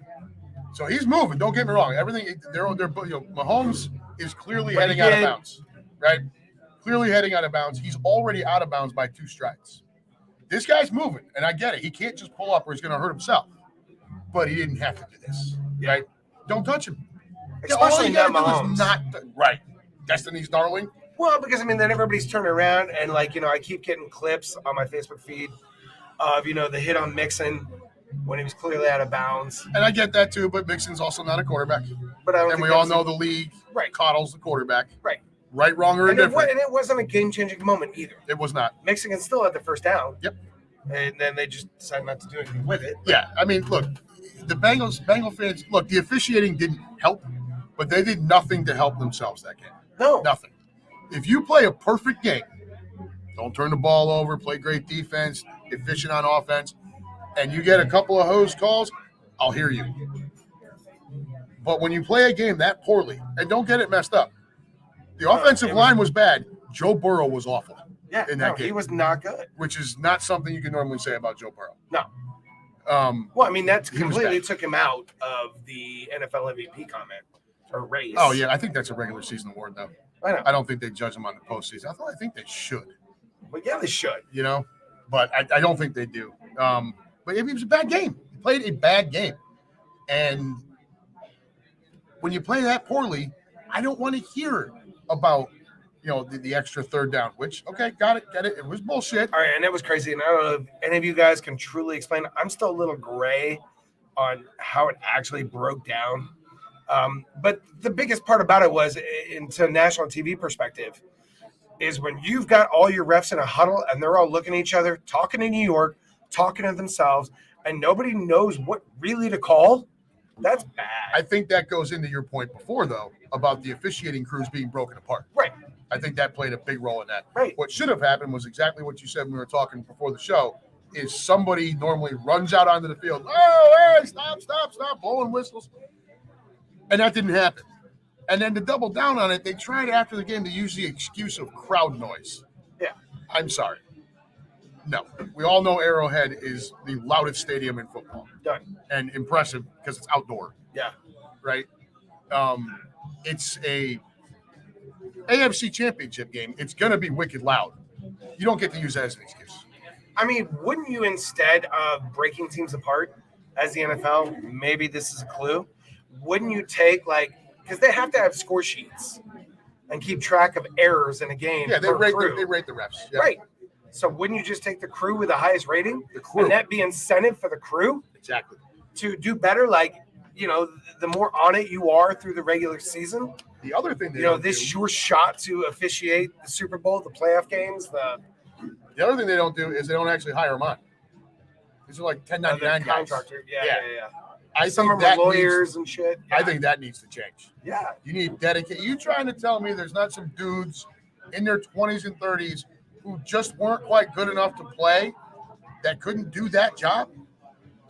So he's moving. Don't get me wrong. Everything Mahomes is clearly heading out of bounds, right? Clearly heading out of bounds. He's already out of bounds by 2 strides. This guy's moving, and I get it. He can't just pull up or he's going to hurt himself. But he didn't have to do this, right? Don't touch him. Especially not Mahomes. Right. Destiny's darling. Well, because then everybody's turning around and I keep getting clips on my Facebook feed of, the hit on Mixon when he was clearly out of bounds. And I get that too, but Mixon's also not a quarterback. But we all know the league coddles the quarterback. Right. Right, wrong, or indifferent. And it wasn't a game-changing moment either. It was not. Mixon still had the first down. Yep. And then they just decided not to do anything with it. Yeah, look, the Bengal fans, look, the officiating didn't help, but they did nothing to help themselves that game. No. Nothing. If you play a perfect game, don't turn the ball over, play great defense, efficient on offense, and you get a couple of hose calls, I'll hear you. But when you play a game that poorly, and don't get it messed up, the offensive line was bad. Joe Burrow was awful in that game. He was not good. Which is not something you can normally say about Joe Burrow. No. That completely took him out of the NFL MVP comment or race. Oh, yeah, I think that's a regular season award, though. I know. I don't think they judge him on the postseason. I think they should. Well, yeah, they should. But I don't think they do. But it was a bad game. He played a bad game. And when you play that poorly, I don't want to hear about the extra third down, which, okay, got it. It was bullshit. All right, and it was crazy. And I don't know if any of you guys can truly explain. I'm still a little gray on how it actually broke down. But the biggest part about it was, into national TV perspective, is when you've got all your refs in a huddle and they're all looking at each other, talking in New York, talking to themselves, and nobody knows what really to call. That's bad. I think that goes into your point before, though, about the officiating crews being broken apart. Right. I think that played a big role in that. Right. What should have happened was exactly what you said when we were talking before the show, is somebody normally runs out onto the field. Oh, hey, stop, blowing whistles. And that didn't happen. And then to double down on it, they tried after the game to use the excuse of crowd noise. Yeah. I'm sorry. No. We all know Arrowhead is the loudest stadium in football. Done. And impressive because it's outdoor. Yeah. Right? It's a AFC championship game. It's going to be wicked loud. You don't get to use that as an excuse. I mean, wouldn't you, instead of breaking teams apart as the NFL, maybe this is a clue, wouldn't you take, because they have to have score sheets and keep track of errors in a game. Yeah, they rate the refs. Yeah. Right. So wouldn't you just take the crew with the highest rating? The crew. And that be incentive for the crew? Exactly. To do better, the more on it you are through the regular season. The other thing this is your shot to officiate the Super Bowl, the playoff games. The other thing they don't do is they don't actually hire them on. These are like 1099 guys. Contractor. Yeah. Some of them are lawyers and shit. Yeah. I think that needs to change. Yeah. You need dedicated. You trying to tell me there's not some dudes in their 20s and 30s who just weren't quite good enough to play that couldn't do that job?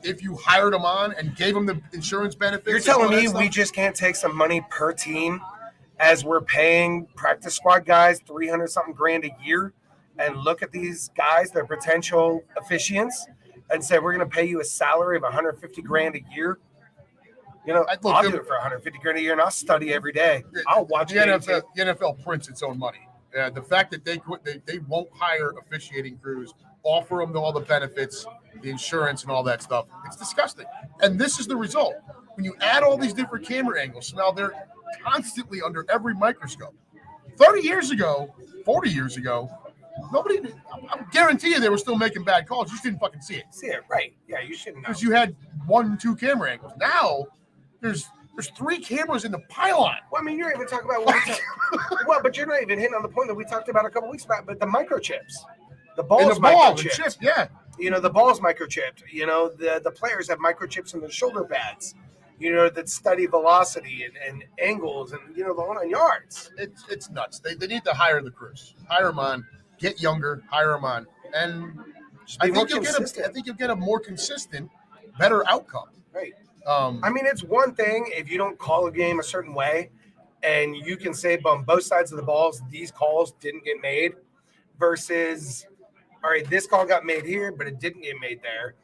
If you hired them on and gave them the insurance benefits. You're telling me we just can't take some money per team as we're paying practice squad guys $300-something grand a year and look at these guys, their potential officiants, and say we're going to pay you a salary of $150 grand a year? I'll do it for $150 grand a year, and I'll study every day. I'll watch the NFL. The NFL prints its own money. The fact that they won't hire officiating crews, offer them all the benefits, the insurance, and all that stuff, it's disgusting. And this is the result. When you add all these different camera angles, so now they're constantly under every microscope. 30 years ago, 40 years ago, I guarantee you they were still making bad calls. You just didn't fucking see it. See it, right. Yeah, you shouldn't know. Because you had 1-2 camera angles. Now, there's 3 cameras in the pylon. Well, I mean, you're even talking about but you're not even hitting on the point that we talked about a couple weeks back, but the microchips. The ball's microchipped. Yeah. The ball's microchipped. The players have microchips in their shoulder pads, that study velocity and angles and, the whole 9 yards. It's nuts. They need to hire the crews. Hire them on. Get younger. Hire them on. And I think you'll get a more consistent, better outcome. Right. I mean, it's one thing if you don't call a game a certain way and you can say on both sides of the balls, these calls didn't get made versus, all right, this call got made here, but it didn't get made there.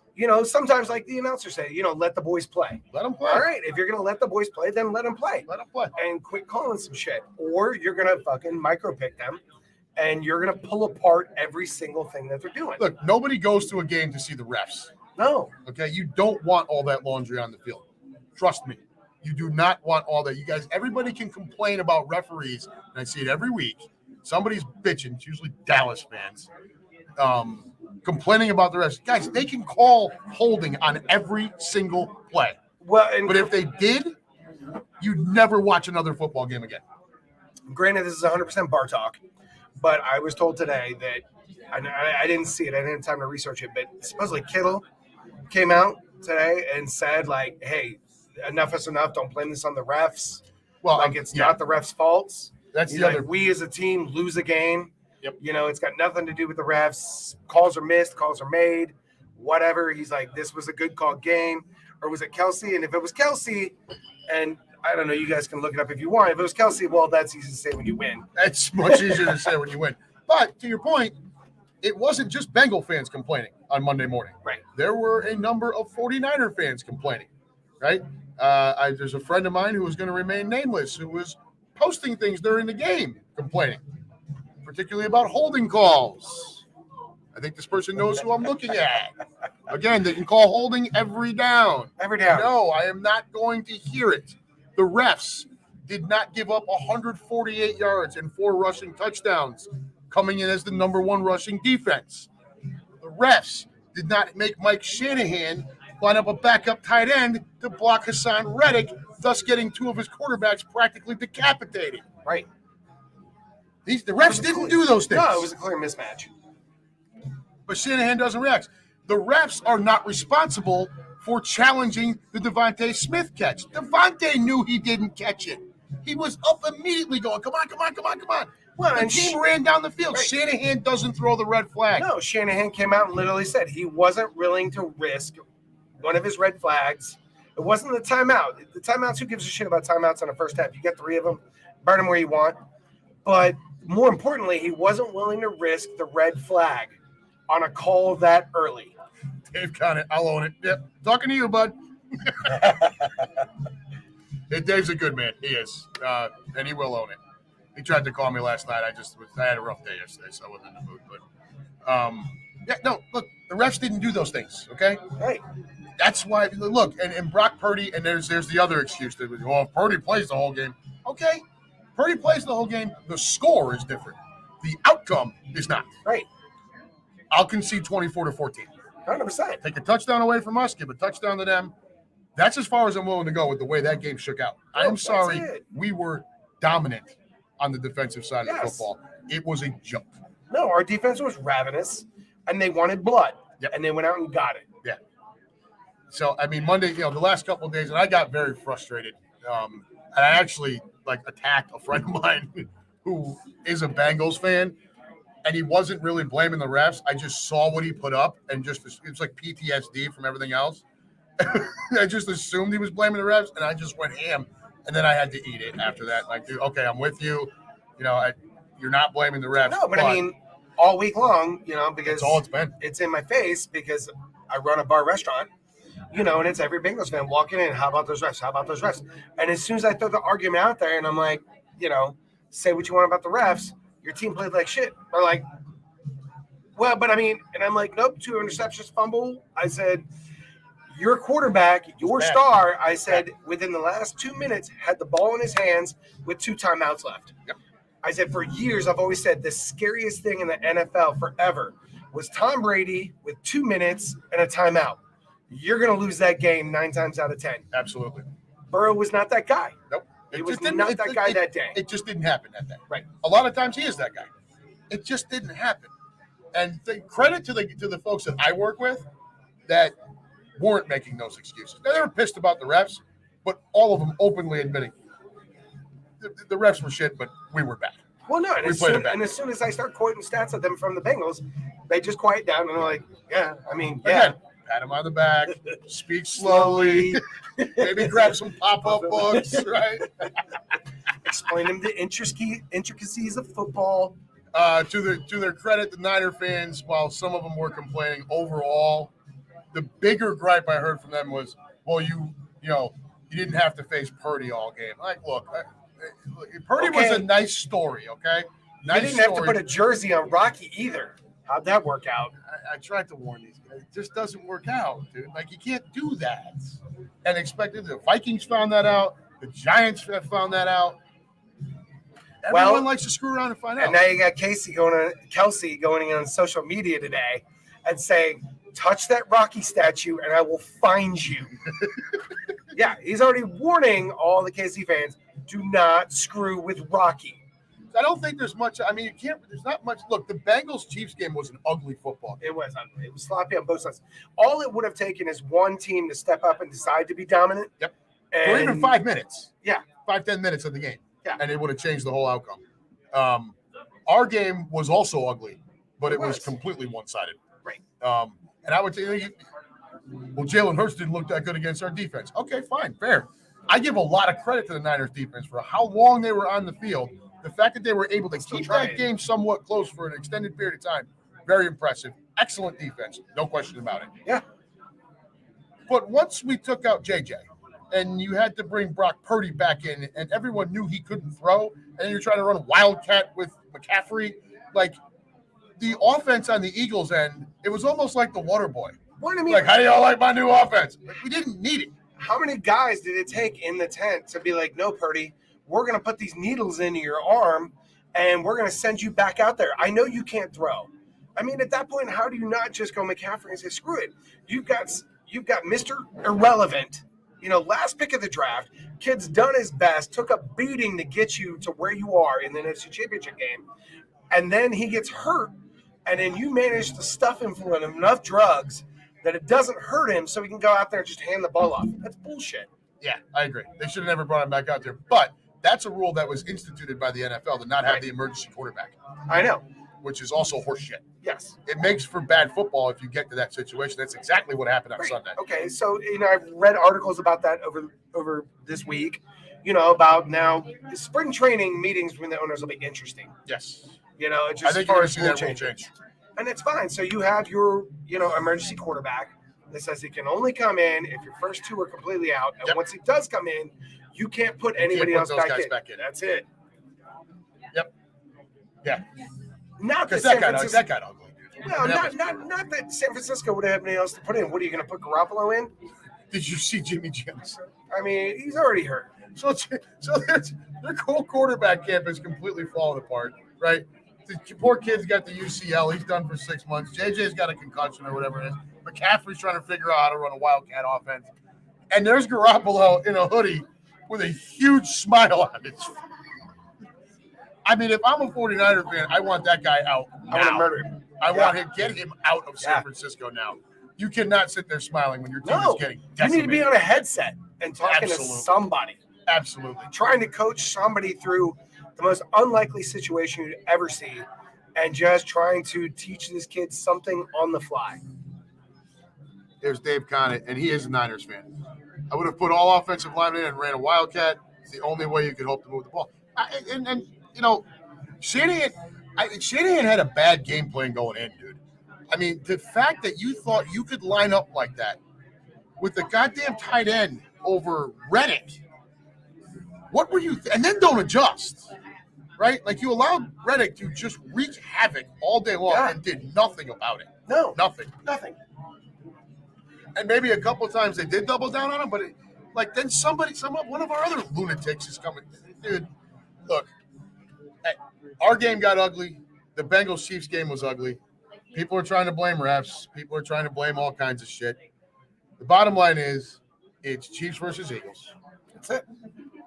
Sometimes like the announcer say, let the boys play. Let them play. All right, if you're going to let the boys play, then let them play. Let them play. And quit calling some shit. Or you're going to fucking micro-pick them and you're going to pull apart every single thing that they're doing. Look, nobody goes to a game to see the refs. No. Okay, you don't want all that laundry on the field. Trust me. You do not want all that. You guys, everybody can complain about referees, and I see it every week. Somebody's bitching, it's usually Dallas fans, complaining about the refs. Guys, they can call holding on every single play. Well, but if they did, you'd never watch another football game again. Granted, this is 100% bar talk, but I was told today that I didn't see it. I didn't have time to research it, but supposedly Kittle came out today and said, hey, enough is enough. Don't blame this on the refs. Well, it's not the refs' faults. That's the other. We as a team lose a game. Yep. It's got nothing to do with the refs. Calls are missed. Calls are made. Whatever. He's like, this was a good called game. Or was it Kelsey? And if it was Kelsey, and I don't know, you guys can look it up if you want. If it was Kelsey, well, that's easy to say when you win. That's much easier to say when you win. But to your point, it wasn't just Bengal fans complaining on Monday morning. Right. There were a number of 49er fans complaining. Right. There's a friend of mine who was going to remain nameless who was posting things during the game complaining, particularly about holding calls. I think this person knows who I'm looking at. Again, they can call holding every down. Every down. No, I am not going to hear it. The refs did not give up 148 yards and 4 rushing touchdowns, coming in as the number 1 rushing defense. The refs did not make Mike Shanahan line up a backup tight end to block Hassan Reddick, thus getting 2 of his quarterbacks practically decapitated. Right. The refs didn't do those things. No, it was a clear mismatch. But Shanahan doesn't react. The refs are not responsible for challenging the Devontae Smith catch. Devontae knew he didn't catch it. He was up immediately going, come on. Well, the team ran down the field. Right. Shanahan doesn't throw the red flag. No, Shanahan came out and literally said he wasn't willing to risk one of his red flags. It wasn't the timeout. The timeouts, who gives a shit about timeouts on the first half? You get 3 of them, burn them where you want. But more importantly, he wasn't willing to risk the red flag on a call that early. Dave Conant, I'll own it. Yep, talking to you, bud. Hey, Dave's a good man. He is, and he will own it. He tried to call me last night. I had a rough day yesterday, so I wasn't in the mood. But look, the refs didn't do those things. Okay, right. That's why. Look, and Brock Purdy, and there's the other excuse that if Purdy plays the whole game, okay, Purdy plays the whole game. The score is different. The outcome is not. Right. I'll concede 24-14. 100%. Take a touchdown away from us, give a touchdown to them. That's as far as I'm willing to go with the way that game shook out. I'm sorry, we were dominant on the defensive side of the football. It was a joke. No, our defense was ravenous, and they wanted blood, yep. And they went out and got it. Yeah. So, I mean, Monday, the last couple of days, and I got very frustrated. And I actually, attacked a friend of mine who is a Bengals fan. And he wasn't really blaming the refs. I just saw what he put up, and it's like PTSD from everything else. I just assumed he was blaming the refs, and I just went ham. And then I had to eat it after that. Dude, okay, I'm with you. You're not blaming the refs. No, but I mean, all week long, because that's all it's been. It's in my face because I run a bar restaurant, and it's every Bengals fan walking in. How about those refs? How about those refs? And as soon as I throw the argument out there, and I'm like, say what you want about the refs. Your team played like shit. Or but I mean, and I'm like, nope, 2 interceptions, fumble. I said, your quarterback, your star, I said, within the last 2 minutes, had the ball in his hands with 2 timeouts left. Yep. I said, for years, I've always said the scariest thing in the NFL forever was Tom Brady with 2 minutes and a timeout. You're going to lose that game 9 times out of 10. Absolutely. Burrow was not that guy. Nope. It was not that guy that day. It just didn't happen that day. Right. A lot of times he is that guy. It just didn't happen. And credit to the folks that I work with that weren't making those excuses. Now, they were pissed about the refs, but all of them openly admitting the refs were shit, but we were bad. Well, no, and as soon as I start quoting stats of them from the Bengals, they just quiet down and they're like, yeah, I mean, yeah. Again, pat him on the back, speak slowly, maybe grab some pop-up books, right? Explain them the intricacies of football. To their credit, the Niner fans, while some of them were complaining, overall, the bigger gripe I heard from them was, well, you didn't have to face Purdy all game. Look, Purdy was a nice story, okay? You didn't have to put a jersey on Rocky either. How'd that work out? I tried to warn these guys. It just doesn't work out, dude. You can't do that. And expected the Vikings found that out. The Giants found that out. Everyone likes to screw around and find out. And now you got Kelsey going on social media today and saying, touch that Rocky statue and I will find you. Yeah, he's already warning all the KC fans, do not screw with Rocky. I don't think there's much. I mean, there's not much. Look, the Bengals-Chiefs game was an ugly football game. It was ugly. It was sloppy on both sides. All it would have taken is one team to step up and decide to be dominant. Yep. Or even 5 minutes. Yeah. 5-10 minutes of the game. Yeah. And it would have changed the whole outcome. Our game was also ugly, but it was completely one-sided. Right. And I would tell you, Jalen Hurts didn't look that good against our defense. Okay, fine, fair. I give a lot of credit to the Niners defense for how long they were on the field. The fact that they were able to keep that game somewhat close for an extended period of time, very impressive. Excellent defense, no question about it. Yeah. But once we took out JJ and you had to bring Brock Purdy back in and everyone knew he couldn't throw, and you're trying to run a wildcat with McCaffrey, the offense on the Eagles end, it was almost like the water boy. What do you mean? How do y'all like my new offense? We didn't need it. How many guys did it take in the tent to be like, no, Purdy, we're going to put these needles into your arm and we're going to send you back out there. I know you can't throw. I mean, at that point, how do you not just go McCaffrey and say, screw it? You've got Mr. Irrelevant, last pick of the draft. Kid's done his best, took a beating to get you to where you are in the NFC Championship game. And then he gets hurt. And then you manage to stuff him full of enough drugs that it doesn't hurt him so he can go out there and just hand the ball off. That's bullshit. Yeah, I agree. They should have never brought him back out there. But that's a rule that was instituted by the NFL to not have the emergency quarterback. I know. Which is also horseshit. Yes. It makes for bad football if you get to that situation. That's exactly what happened on Sunday. Okay, so, I've read articles about that over this week, about now spring training meetings when the owners will be interesting. Yes. It's just I think you're going to see that rule change. And it's fine. So you have your, emergency quarterback that says he can only come in if your first two are completely out. And once he does come in, you can't put anybody else back in. That's it. Yep. Yeah. Not that that got ugly, dude. Well, not that San Francisco would have anybody else to put in. What are you going to put Garoppolo in? Did you see Jimmy Jones? I mean, he's already hurt. So their whole quarterback camp is completely falling apart, right? The poor kid's got the UCL. He's done for 6 months. JJ's got a concussion or whatever it is. McCaffrey's trying to figure out how to run a Wildcat offense. And there's Garoppolo in a hoodie with a huge smile on his face. I mean, if I'm a 49er fan, I want that guy out now. I want to murder him. I want him, get him out of San Francisco now. You cannot sit there smiling when your team is getting decimated. You need to be on a headset and talking to somebody. Absolutely. Trying to coach somebody through the most unlikely situation you'd ever see and just trying to teach this kid something on the fly. There's Dave Conant, and he is a Niners fan. I would have put all offensive linemen in and ran a Wildcat. It's the only way you could hope to move the ball. Shanahan had a bad game plan going in, dude. I mean, the fact that you thought you could line up like that with the goddamn tight end over Reddick, what were you and then don't adjust, right? Like you allowed Reddick to just wreak havoc all day long and did nothing about it. No. Nothing. And maybe a couple of times they did double down on him, but then one of our other lunatics is coming. Dude, look, our game got ugly. The Bengals-Chiefs game was ugly. People are trying to blame refs. People are trying to blame all kinds of shit. The bottom line is it's Chiefs versus Eagles. That's it.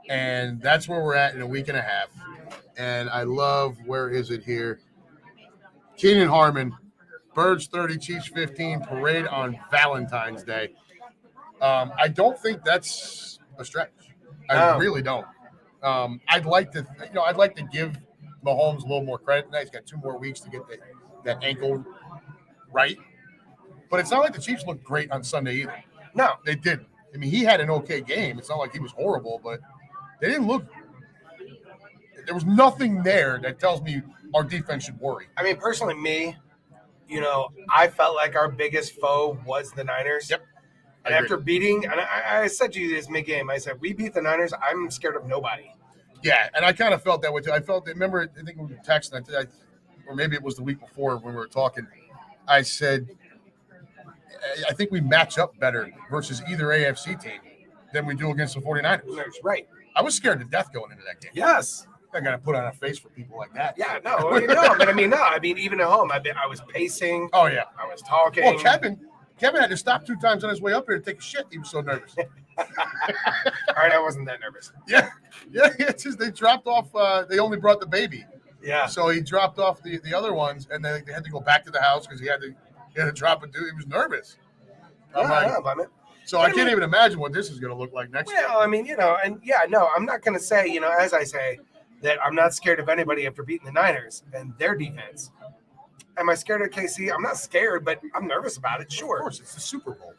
And that's where we're at in a week and a half. And I love, where is it here? Keenan Harmon, Birds 30, Chiefs 15, parade on Valentine's Day. I don't think that's a stretch. I really don't. I'd like to give Mahomes a little more credit. Now he's got 2 more weeks to get that ankle right. But it's not like the Chiefs looked great on Sunday either. No, they didn't. I mean, he had an okay game. It's not like he was horrible, but they didn't look. There was nothing there that tells me our defense should worry. I mean, personally, I felt like our biggest foe was the Niners. Yep. And after beating, and I said to you this mid-game, I said, we beat the Niners, I'm scared of nobody. Yeah, and I kind of felt that way too. I think we were texting, or maybe it was the week before when we were talking. I said, I think we match up better versus either AFC team than we do against the 49ers. Right. I was scared to death going into that game. Yes. I got to put on a face for people like that. Yeah, I mean, even at home, I was pacing. Oh, yeah. I was talking. Well, Kevin had to stop 2 times on his way up here to take a shit. He was so nervous. All right, I wasn't that nervous. Yeah. It's just they dropped off. They only brought the baby. Yeah. So he dropped off the other ones, and then they had to go back to the house because he had to drop a dude. He was nervous. I can't even imagine what this is going to look like next year. Well, I mean, I'm not going to say, as I say, that I'm not scared of anybody after beating the Niners and their defense. Am I scared of KC? I'm not scared, but I'm nervous about it. Sure. Of course, it's the Super Bowl.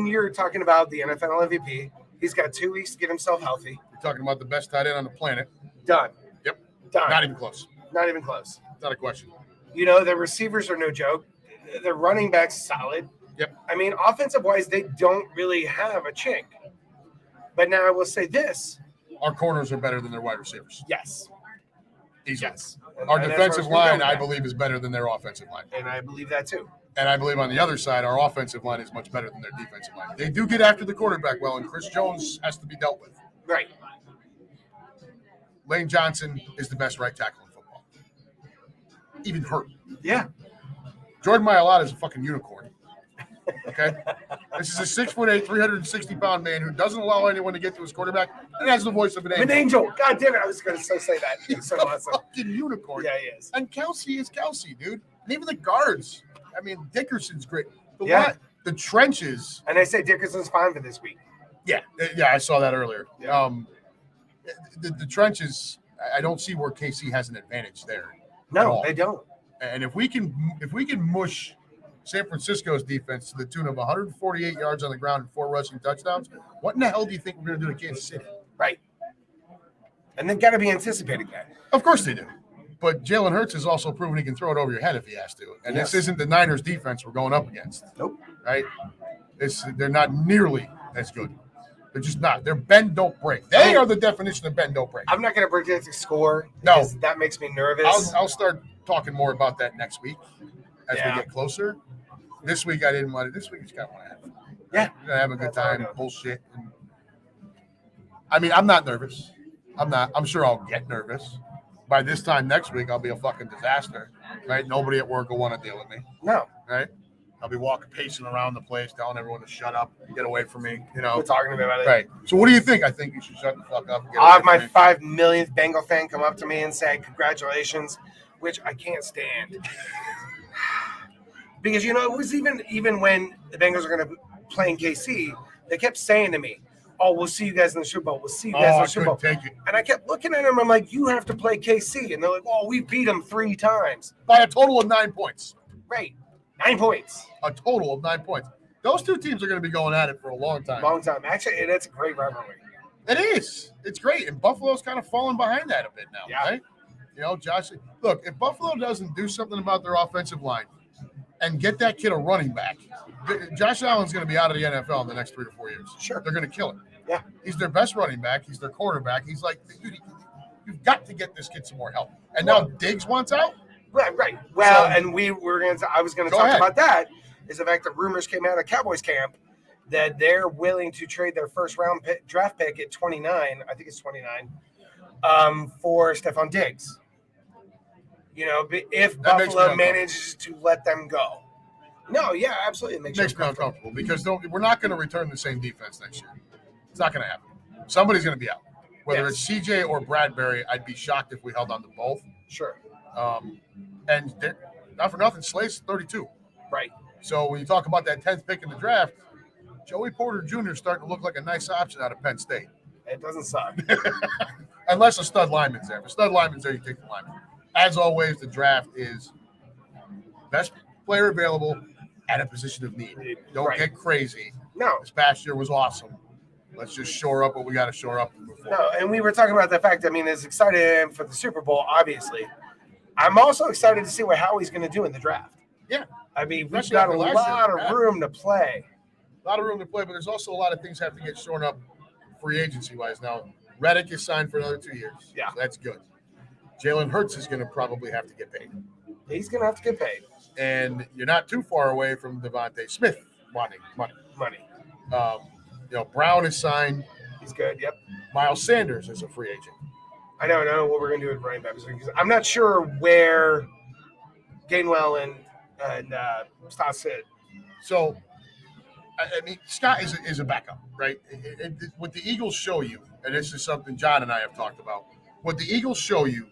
You're talking about the NFL MVP. He's got 2 weeks to get himself healthy. You're talking about the best tight end on the planet. Done. Yep. Done. Not even close. Not even close. Not a question. The receivers are no joke. The running backs solid. Yep. I mean, offensive-wise, they don't really have a chink. But now I will say this. Our corners are better than their wide receivers. Yes. Easily. Yes. Our defensive line, I believe, is better than their offensive line. And I believe that too. And I believe on the other side, our offensive line is much better than their defensive line. They do get after the quarterback well, and Chris Jones has to be dealt with. Right. Lane Johnson is the best right tackle in football. Even hurt. Yeah. Jordan Mailata is a fucking unicorn. Okay? This is a 6'8", 360-pound man who doesn't allow anyone to get to his quarterback and has the voice of an angel. An angel. God damn it. I was going to say that. He's so awesome. Fucking unicorn. Yeah, he is. And Kelsey is Kelsey, dude. And even the guards. I mean, Dickerson's great. The trenches. And they say Dickerson's fine for this week. Yeah, I saw that earlier. Yeah. The trenches, I don't see where KC has an advantage there. No, they don't. And if we can mush San Francisco's defense to the tune of 148 yards on the ground and 4 rushing touchdowns, what in the hell do you think we're going to do to Kansas City? Right. And they've got to be anticipating that. Of course they do. But Jalen Hurts has also proven he can throw it over your head if he has to. And This isn't the Niners defense we're going up against. Nope. Right? They're not nearly as good. They're just not. They're bend, don't break. They are the definition of bend, don't break. I'm not going to predict the score. No. That makes me nervous. I'll start talking more about that next week as we get closer. This week I didn't want it. This week I just got to have fun. Yeah. We're gonna have a good time. Bullshit. I mean, I'm not nervous. I'm sure I'll get nervous. By this time next week, I'll be a fucking disaster. Right? Nobody at work will want to deal with me. No. Right? I'll be pacing around the place, telling everyone to shut up, get away from me. You know, We're talking about it. Right. So, what do you think? I think you should shut the fuck up. I'll have my 5 millionth Bengal fan come up to me and say congratulations, which I can't stand. Because it was even when the Bengals are going to play in KC, they kept saying to me, "Oh, we'll see you guys in the Super Bowl. We'll see you guys in the Super Bowl." Take it. And I kept looking at them. I'm like, "You have to play KC," and they're like, "Oh, we beat them 3 times by a total of 9 points." Right, 9 points. A total of 9 points. Those two teams are going to be going at it for a long time. Actually, that's a great rivalry. It is. It's great, and Buffalo's kind of falling behind that a bit now. Yeah. Right? Josh. Look, if Buffalo doesn't do something about their offensive line and get that kid a running back, Josh Allen's going to be out of the NFL in the next 3 to 4 years. Sure. They're going to kill him. Yeah. He's their best running back. He's their quarterback. He's like, dude, you've got to get this kid some more help. And now Diggs wants out? Right. Well, and I was going to talk about that, is the fact that rumors came out of Cowboys camp that they're willing to trade their first round draft pick at 29, I think it's 29, for Stephon Diggs. If Buffalo manages to let them go. No, yeah, absolutely. It makes me uncomfortable because we're not going to return the same defense next year. It's not going to happen. Somebody's going to be out. Whether it's CJ or Bradbury, I'd be shocked if we held on to both. Sure. And not for nothing, Slay's 32. Right. So when you talk about that 10th pick in the draft, Joey Porter Jr. is starting to look like a nice option out of Penn State. It doesn't suck. Unless a stud lineman's there. If a stud lineman's there, you take the lineman. As always, the draft is best player available at a position of need. Don't get crazy. No. This past year was awesome. Let's just shore up what we got to shore up. No, and we were talking about the fact, as excited for the Super Bowl, obviously. I'm also excited to see what Howie's going to do in the draft. Yeah. We've got a lot of room to play. A lot of room to play, but there's also a lot of things have to get shorn up free agency-wise. Now, Reddick is signed for another 2 years. Yeah. So that's good. Jalen Hurts is going to probably have to get paid. He's going to have to get paid. And you're not too far away from Devontae Smith wanting money. Brown is signed. He's good, yep. Miles Sanders is a free agent. I don't know what we're going to do with running backs. I'm not sure where Gainwell and Stott sit. So, Scott is a backup, right? What the Eagles show you, and this is something John and I have talked about, what the Eagles show you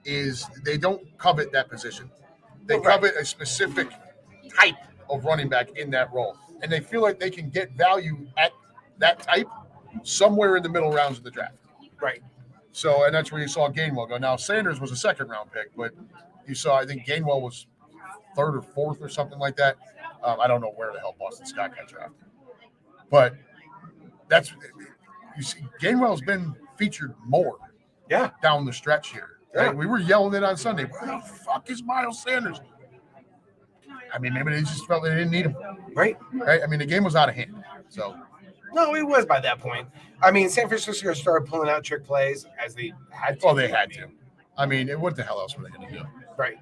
is they don't covet that position. They covet a specific type of running back in that role. And they feel like they can get value at that type somewhere in the middle rounds of the draft. Right. So, and that's where you saw Gainwell go. Now, Sanders was a second-round pick, but you saw, I think Gainwell was 3rd or 4th or something like that. I don't know where the hell Boston Scott got drafted. But you see, Gainwell's been featured more down the stretch here. Yeah. Right? We were yelling it on Sunday. Where the fuck is Miles Sanders? Maybe they just felt they didn't need him. Right. The game was out of hand. So. No, it was by that point. San Francisco started pulling out trick plays as they had to. Oh, they had to. What the hell else were they going to do? Right.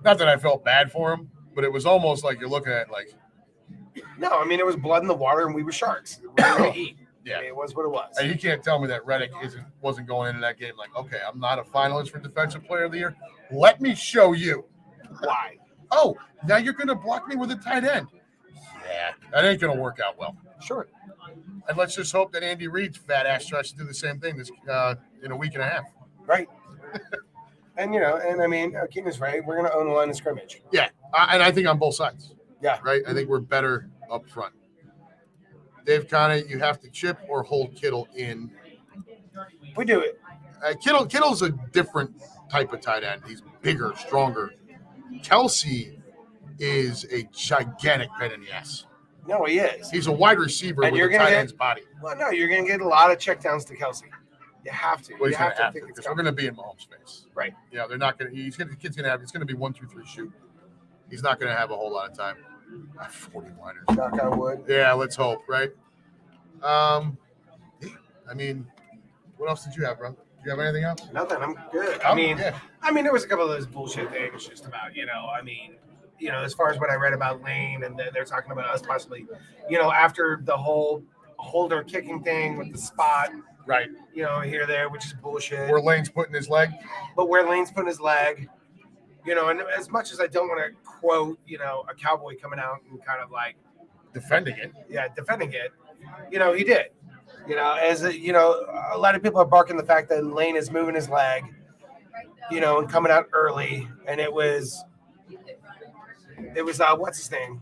Not that I felt bad for him, but it was almost like you're looking at No, it was blood in the water and we were sharks. We were going to eat. Yeah. I mean, it was what it was. And you can't tell me that Reddick wasn't going into that game like, okay, I'm not a finalist for Defensive Player of the Year. Let me show you. Why? Oh, now you're going to block me with a tight end. Yeah, that ain't going to work out well. Sure. And let's just hope that Andy Reid's fat ass tries to do the same thing this in a week and a half. Right. And, I mean, Keenan's right. We're going to own the line of scrimmage. Yeah, and I think on both sides. Yeah. Right? I think we're better up front. Dave Conant, you have to chip or hold Kittle in. We do it. Kittle's a different type of tight end. He's bigger, stronger. Kelsey is a gigantic pain in the ass. No, he is. He's a wide receiver And with you're a gonna tight get- end's body. Well, no, you're going to get a lot of checkdowns to Kelsey. You have to. Well, You he's going have to to have to think it's because we're coming. going to be in Mahomes' face. Right. Yeah, they're not going to. The kid's going to have. It's going to be 1, 2, 3 shoot. He's not going to have a whole lot of time. 40-liners. Knock on wood. Yeah, let's hope. Right. I mean, what else did you have, bro? Do you have anything else? Nothing. I'm good. Yeah. I mean, there was a couple of those bullshit things just about, as far as what I read about Lane, and they're talking about us possibly, after the whole holder kicking thing with the spot, Right. here, there, which is bullshit. Where Lane's putting his leg. But where Lane's putting his leg, and as much as I don't want to quote, a cowboy coming out and kind of like, Defending it. defending it, he did. A lot of people are barking the fact that Lane is moving his leg, and coming out early, and it was what's his name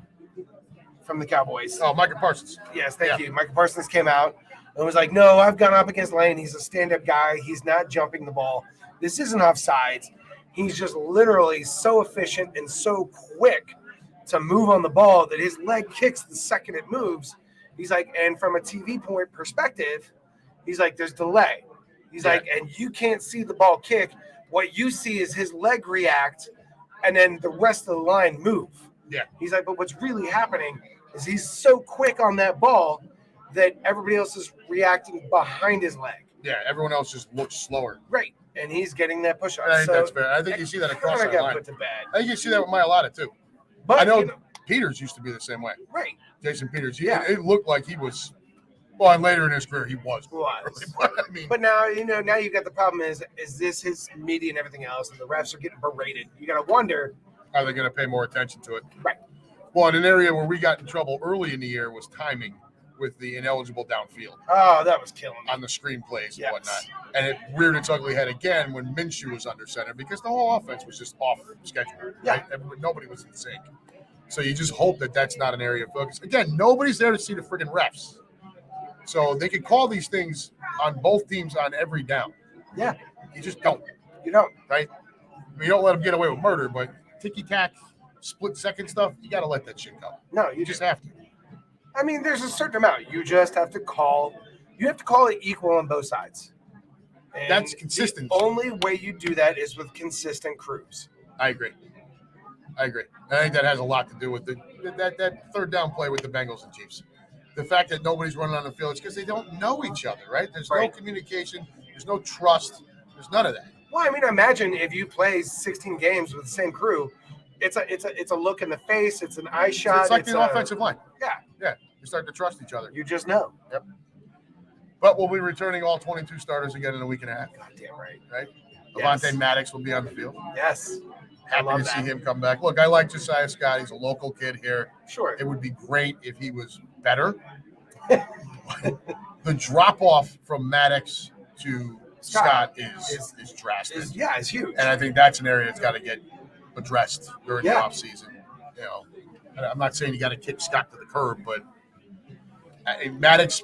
from the Cowboys? Oh, Micah Parsons. Yes, thank you. Michael Parsons came out and was like, "No, I've gone up against Lane. He's a stand-up guy. He's not jumping the ball. This isn't offsides. He's just literally so efficient and so quick to move on the ball that his leg kicks the second it moves." He's like, and from a TV point perspective, he's like, there's delay. He's like, and you can't see the ball kick. What you see is his leg react, and then the rest of the line move. Yeah. He's like, but what's really happening is he's so quick on that ball that everybody else is reacting behind his leg. Yeah, everyone else just looks slower. Right. And he's getting that push up. I think that's fair. I think you see that across that that line. put to bed. I think you see that with Mailata too. But I know Peters used to be the same way. right. Jason Peters. Yeah. It looked like he was. Well, and later in his career, he was. But, I mean, But now, now you've got the problem is this his media and everything else, and the refs are getting berated. You got to wonder. are they going to pay more attention to it? Right. Well, in an area where we got in trouble early in the year was timing with the ineligible downfield Oh, that was killing me. on the screenplays and Yes. whatnot. And it reared its ugly head again when Minshew was under center because the whole offense was just off schedule. Yeah. Right? Nobody was in sync. So you just hope that that's not an area of focus. Again, nobody's there to see the friggin' refs. So they can call these things on both teams on every down. Yeah. You just don't, You don't. right? I mean, you don't let them get away with murder, but ticky-tack, split-second stuff, you got to let that shit go. No, You just have to. I mean, there's a certain amount. You just have to call. You have to call it equal on both sides. And That's consistent. The only way you do that is with consistent crews. I agree. I think that has a lot to do with that third down play with the Bengals and Chiefs. The fact that nobody's running on the field is because they don't know each other, right? There's no Right. communication. There's no trust. There's none of that. Well, I mean, imagine if you play 16 games with the same crew. It's a look in the face. It's an eye shot. It's like the offensive line. Yeah. Yeah. You start to trust each other. You just know. But we'll be returning all 22 starters again in a week and a half, Goddamn right. right? Yes. Avonte Maddox will be on the field. Yes. Happy love to that. see him come back. Look, I like Josiah Scott. He's a local kid here. Sure. It would be great if he was better. The drop off from Maddox to Scott is drastic. It's huge. And I think that's an area that's got to get addressed during the Yeah. offseason. And I'm not saying you got to kick Scott to the curb, but Maddox's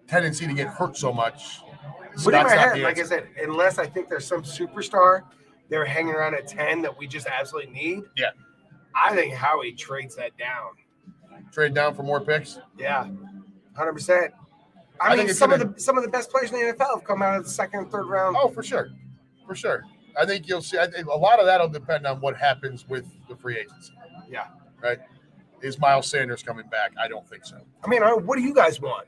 tendency to get hurt so much. But in my Scott's not head, the like I answer. said, unless I think there's some superstar they're hanging around at 10 that we just absolutely need. Yeah. I think Howie trades that down. Trade down for more picks. Yeah. 100%. I think mean, it's some gonna- of the best players in the NFL have come out of the second and third round. Oh, for sure. I think you'll see. I think a lot of that will depend on what happens with the free agency. Yeah. Right. Is Miles Sanders coming back? I don't think so. I mean, what do you guys want?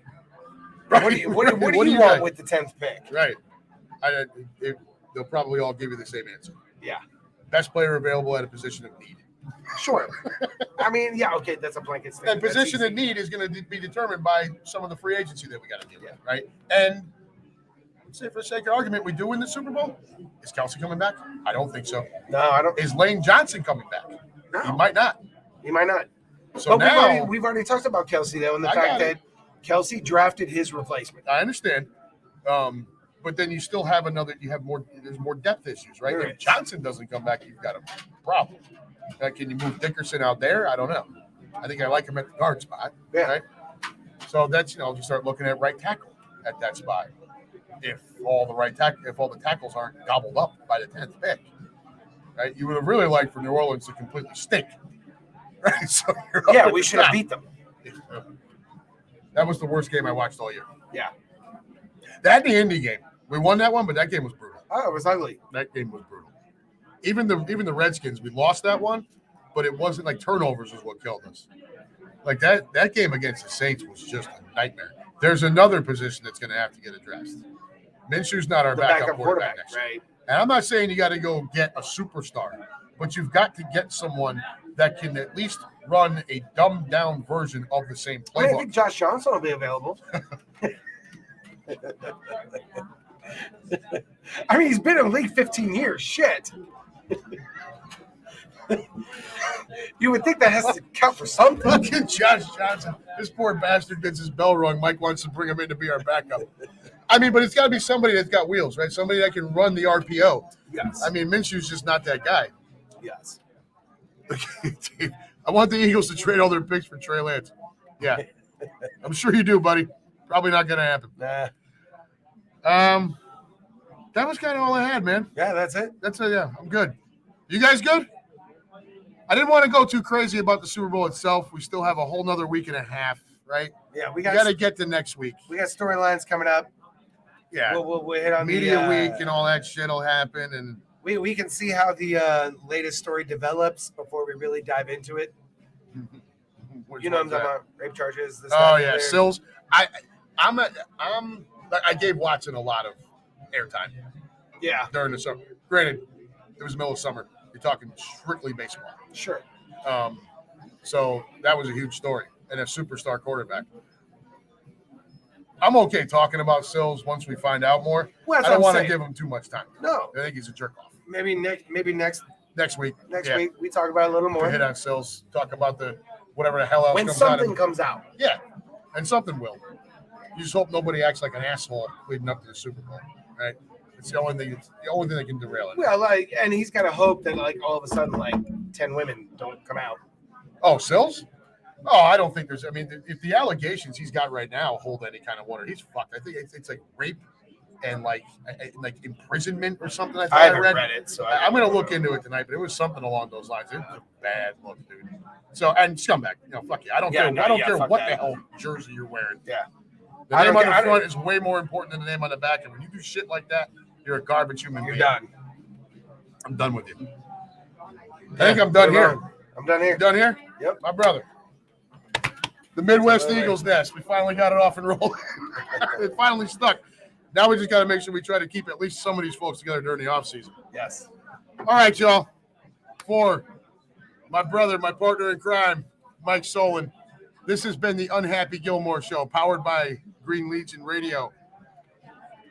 Right. What do you What do you want guys- with the 10th pick? Right. They'll probably all give you the same answer. Yeah. Best player available at a position of need. Sure. I mean, yeah, okay, that's a blanket statement. And position in need is going to be determined by some of the free agency that we got to deal with, right? And let's say, for the sake of argument, we do win the Super Bowl. Is Kelsey coming back? I don't think so. No, I don't. Is Lane Johnson coming back? No. He might not. He might not. So but now we've already talked about Kelsey, though, and the fact that Kelsey drafted his replacement. I understand. But then you still have there's more depth issues, right? If Johnson doesn't come back, you've got a problem. Can you move Dickerson out there? I don't know. I think I like him at the guard spot. Yeah. Right? So that's, you start looking at right tackle at that spot. If all the tackles aren't gobbled up by the 10th pick, right? You would have really liked for New Orleans to completely stink. Right? So we should have beat them. That was the worst game I watched all year. Yeah. That and the Indy game. We won that one, but that game was brutal. Oh, it was ugly. That game was brutal. Even the Redskins, we lost that one, but it wasn't like turnovers was what killed us. Like that game against the Saints was just a nightmare. There's another position that's going to have to get addressed. Minshew's not our backup quarterback next year. Right? And I'm not saying you got to go get a superstar, but you've got to get someone that can at least run a dumbed down version of the same playbook. I think Josh Johnson will be available. I mean, he's been in the league 15 years. Shit. You would think that has to count for something. Fucking Josh Johnson. This poor bastard gets his bell rung. Mike wants to bring him in to be our backup. I mean, but it's got to be somebody that's got wheels, right? Somebody that can run the RPO. Yes. I mean, Minshew's just not that guy. Yes. I want the Eagles to trade all their picks for Trey Lance. Yeah. I'm sure you do, buddy. Probably not going to happen. Nah. That was kind of all I had, man. Yeah, that's it. I'm good. You guys good? I didn't want to go too crazy about the Super Bowl itself. We still have a whole nother week and a half, right? Yeah, we got to get to next week. We got storylines coming up. Yeah, we'll hit on media week and all that shit will happen, and we can see how the latest story develops before we really dive into it. You know what I'm talking about? Rape charges. Sills. I gave Watson a lot of airtime. Yeah, during the summer. Granted, it was the middle of summer. You're talking strictly baseball. Sure. So that was a huge story and a superstar quarterback. I'm okay talking about Sills once we find out more. Well, I don't want to give him too much time. No. I think he's a jerk off. Maybe next week. Next week we talk about it a little more. We'll hit on Sills, talk about the whatever the hell else when comes something out comes out. Yeah, and something will. You just hope nobody acts like an asshole leading up to the Super Bowl, right? It's the only thing that can derail it. Well, and he's got to hope that all of a sudden 10 women don't come out. Oh, Sills? Oh, I don't think there's. I mean, if the allegations he's got right now hold any kind of water, he's fucked. I think it's like rape and like imprisonment or something. I haven't read it, so I'm going to look into it tonight. But it was something along those lines. It was a bad look, dude. So and scumbag, fuck you. I don't care. I don't care what the hell jersey you're wearing. Yeah. The name on the front is way more important than the name on the back. And when you do shit like that, you're a garbage human being. You're done. I'm done with you. I think I'm done here. I'm done here. You done here? Yep. My brother. The Midwest Eagles nest. We finally got it off and rolling. It finally stuck. Now we just got to make sure we try to keep at least some of these folks together during the offseason. Yes. All right, y'all. For my brother, my partner in crime, Mike Solon, this has been the Unhappy Gilmore Show, powered by Green Legion Radio.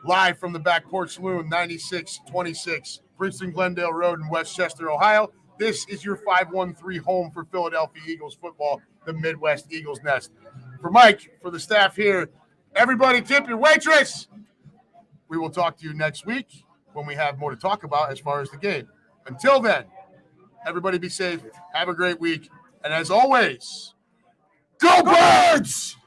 Live from the Back Porch Saloon, 9626 Princeton Glendale Road in Westchester, Ohio. This is your 513 home for Philadelphia Eagles football, the Midwest Eagles nest. For Mike, for the staff here, everybody tip your waitress. We will talk to you next week when we have more to talk about as far as the game. Until then, everybody be safe. Have a great week. And as always, go Birds!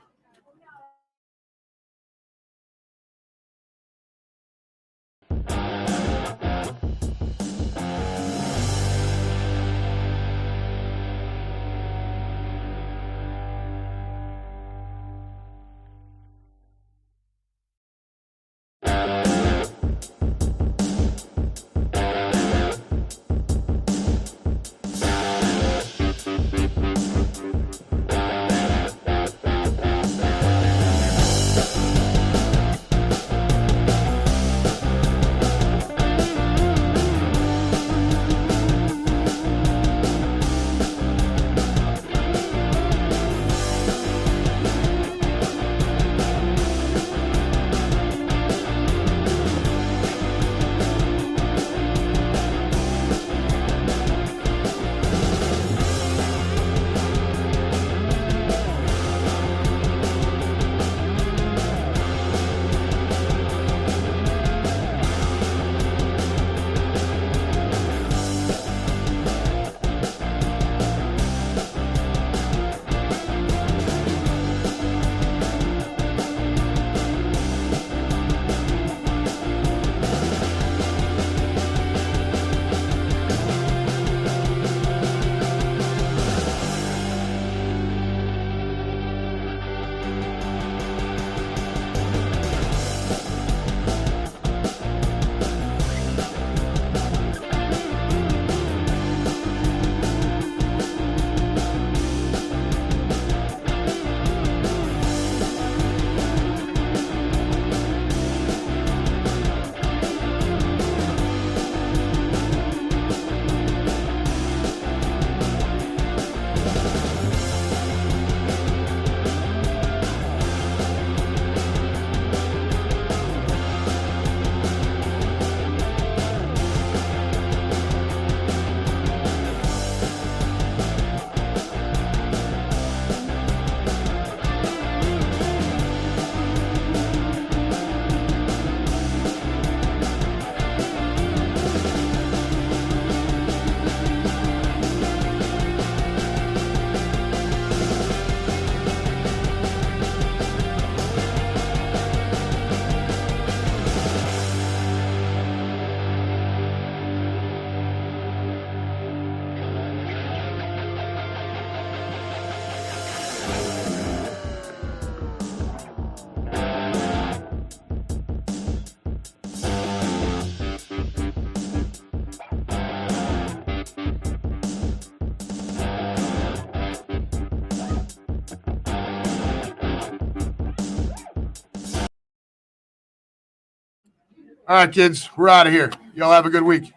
All right, kids, we're out of here. Y'all have a good week.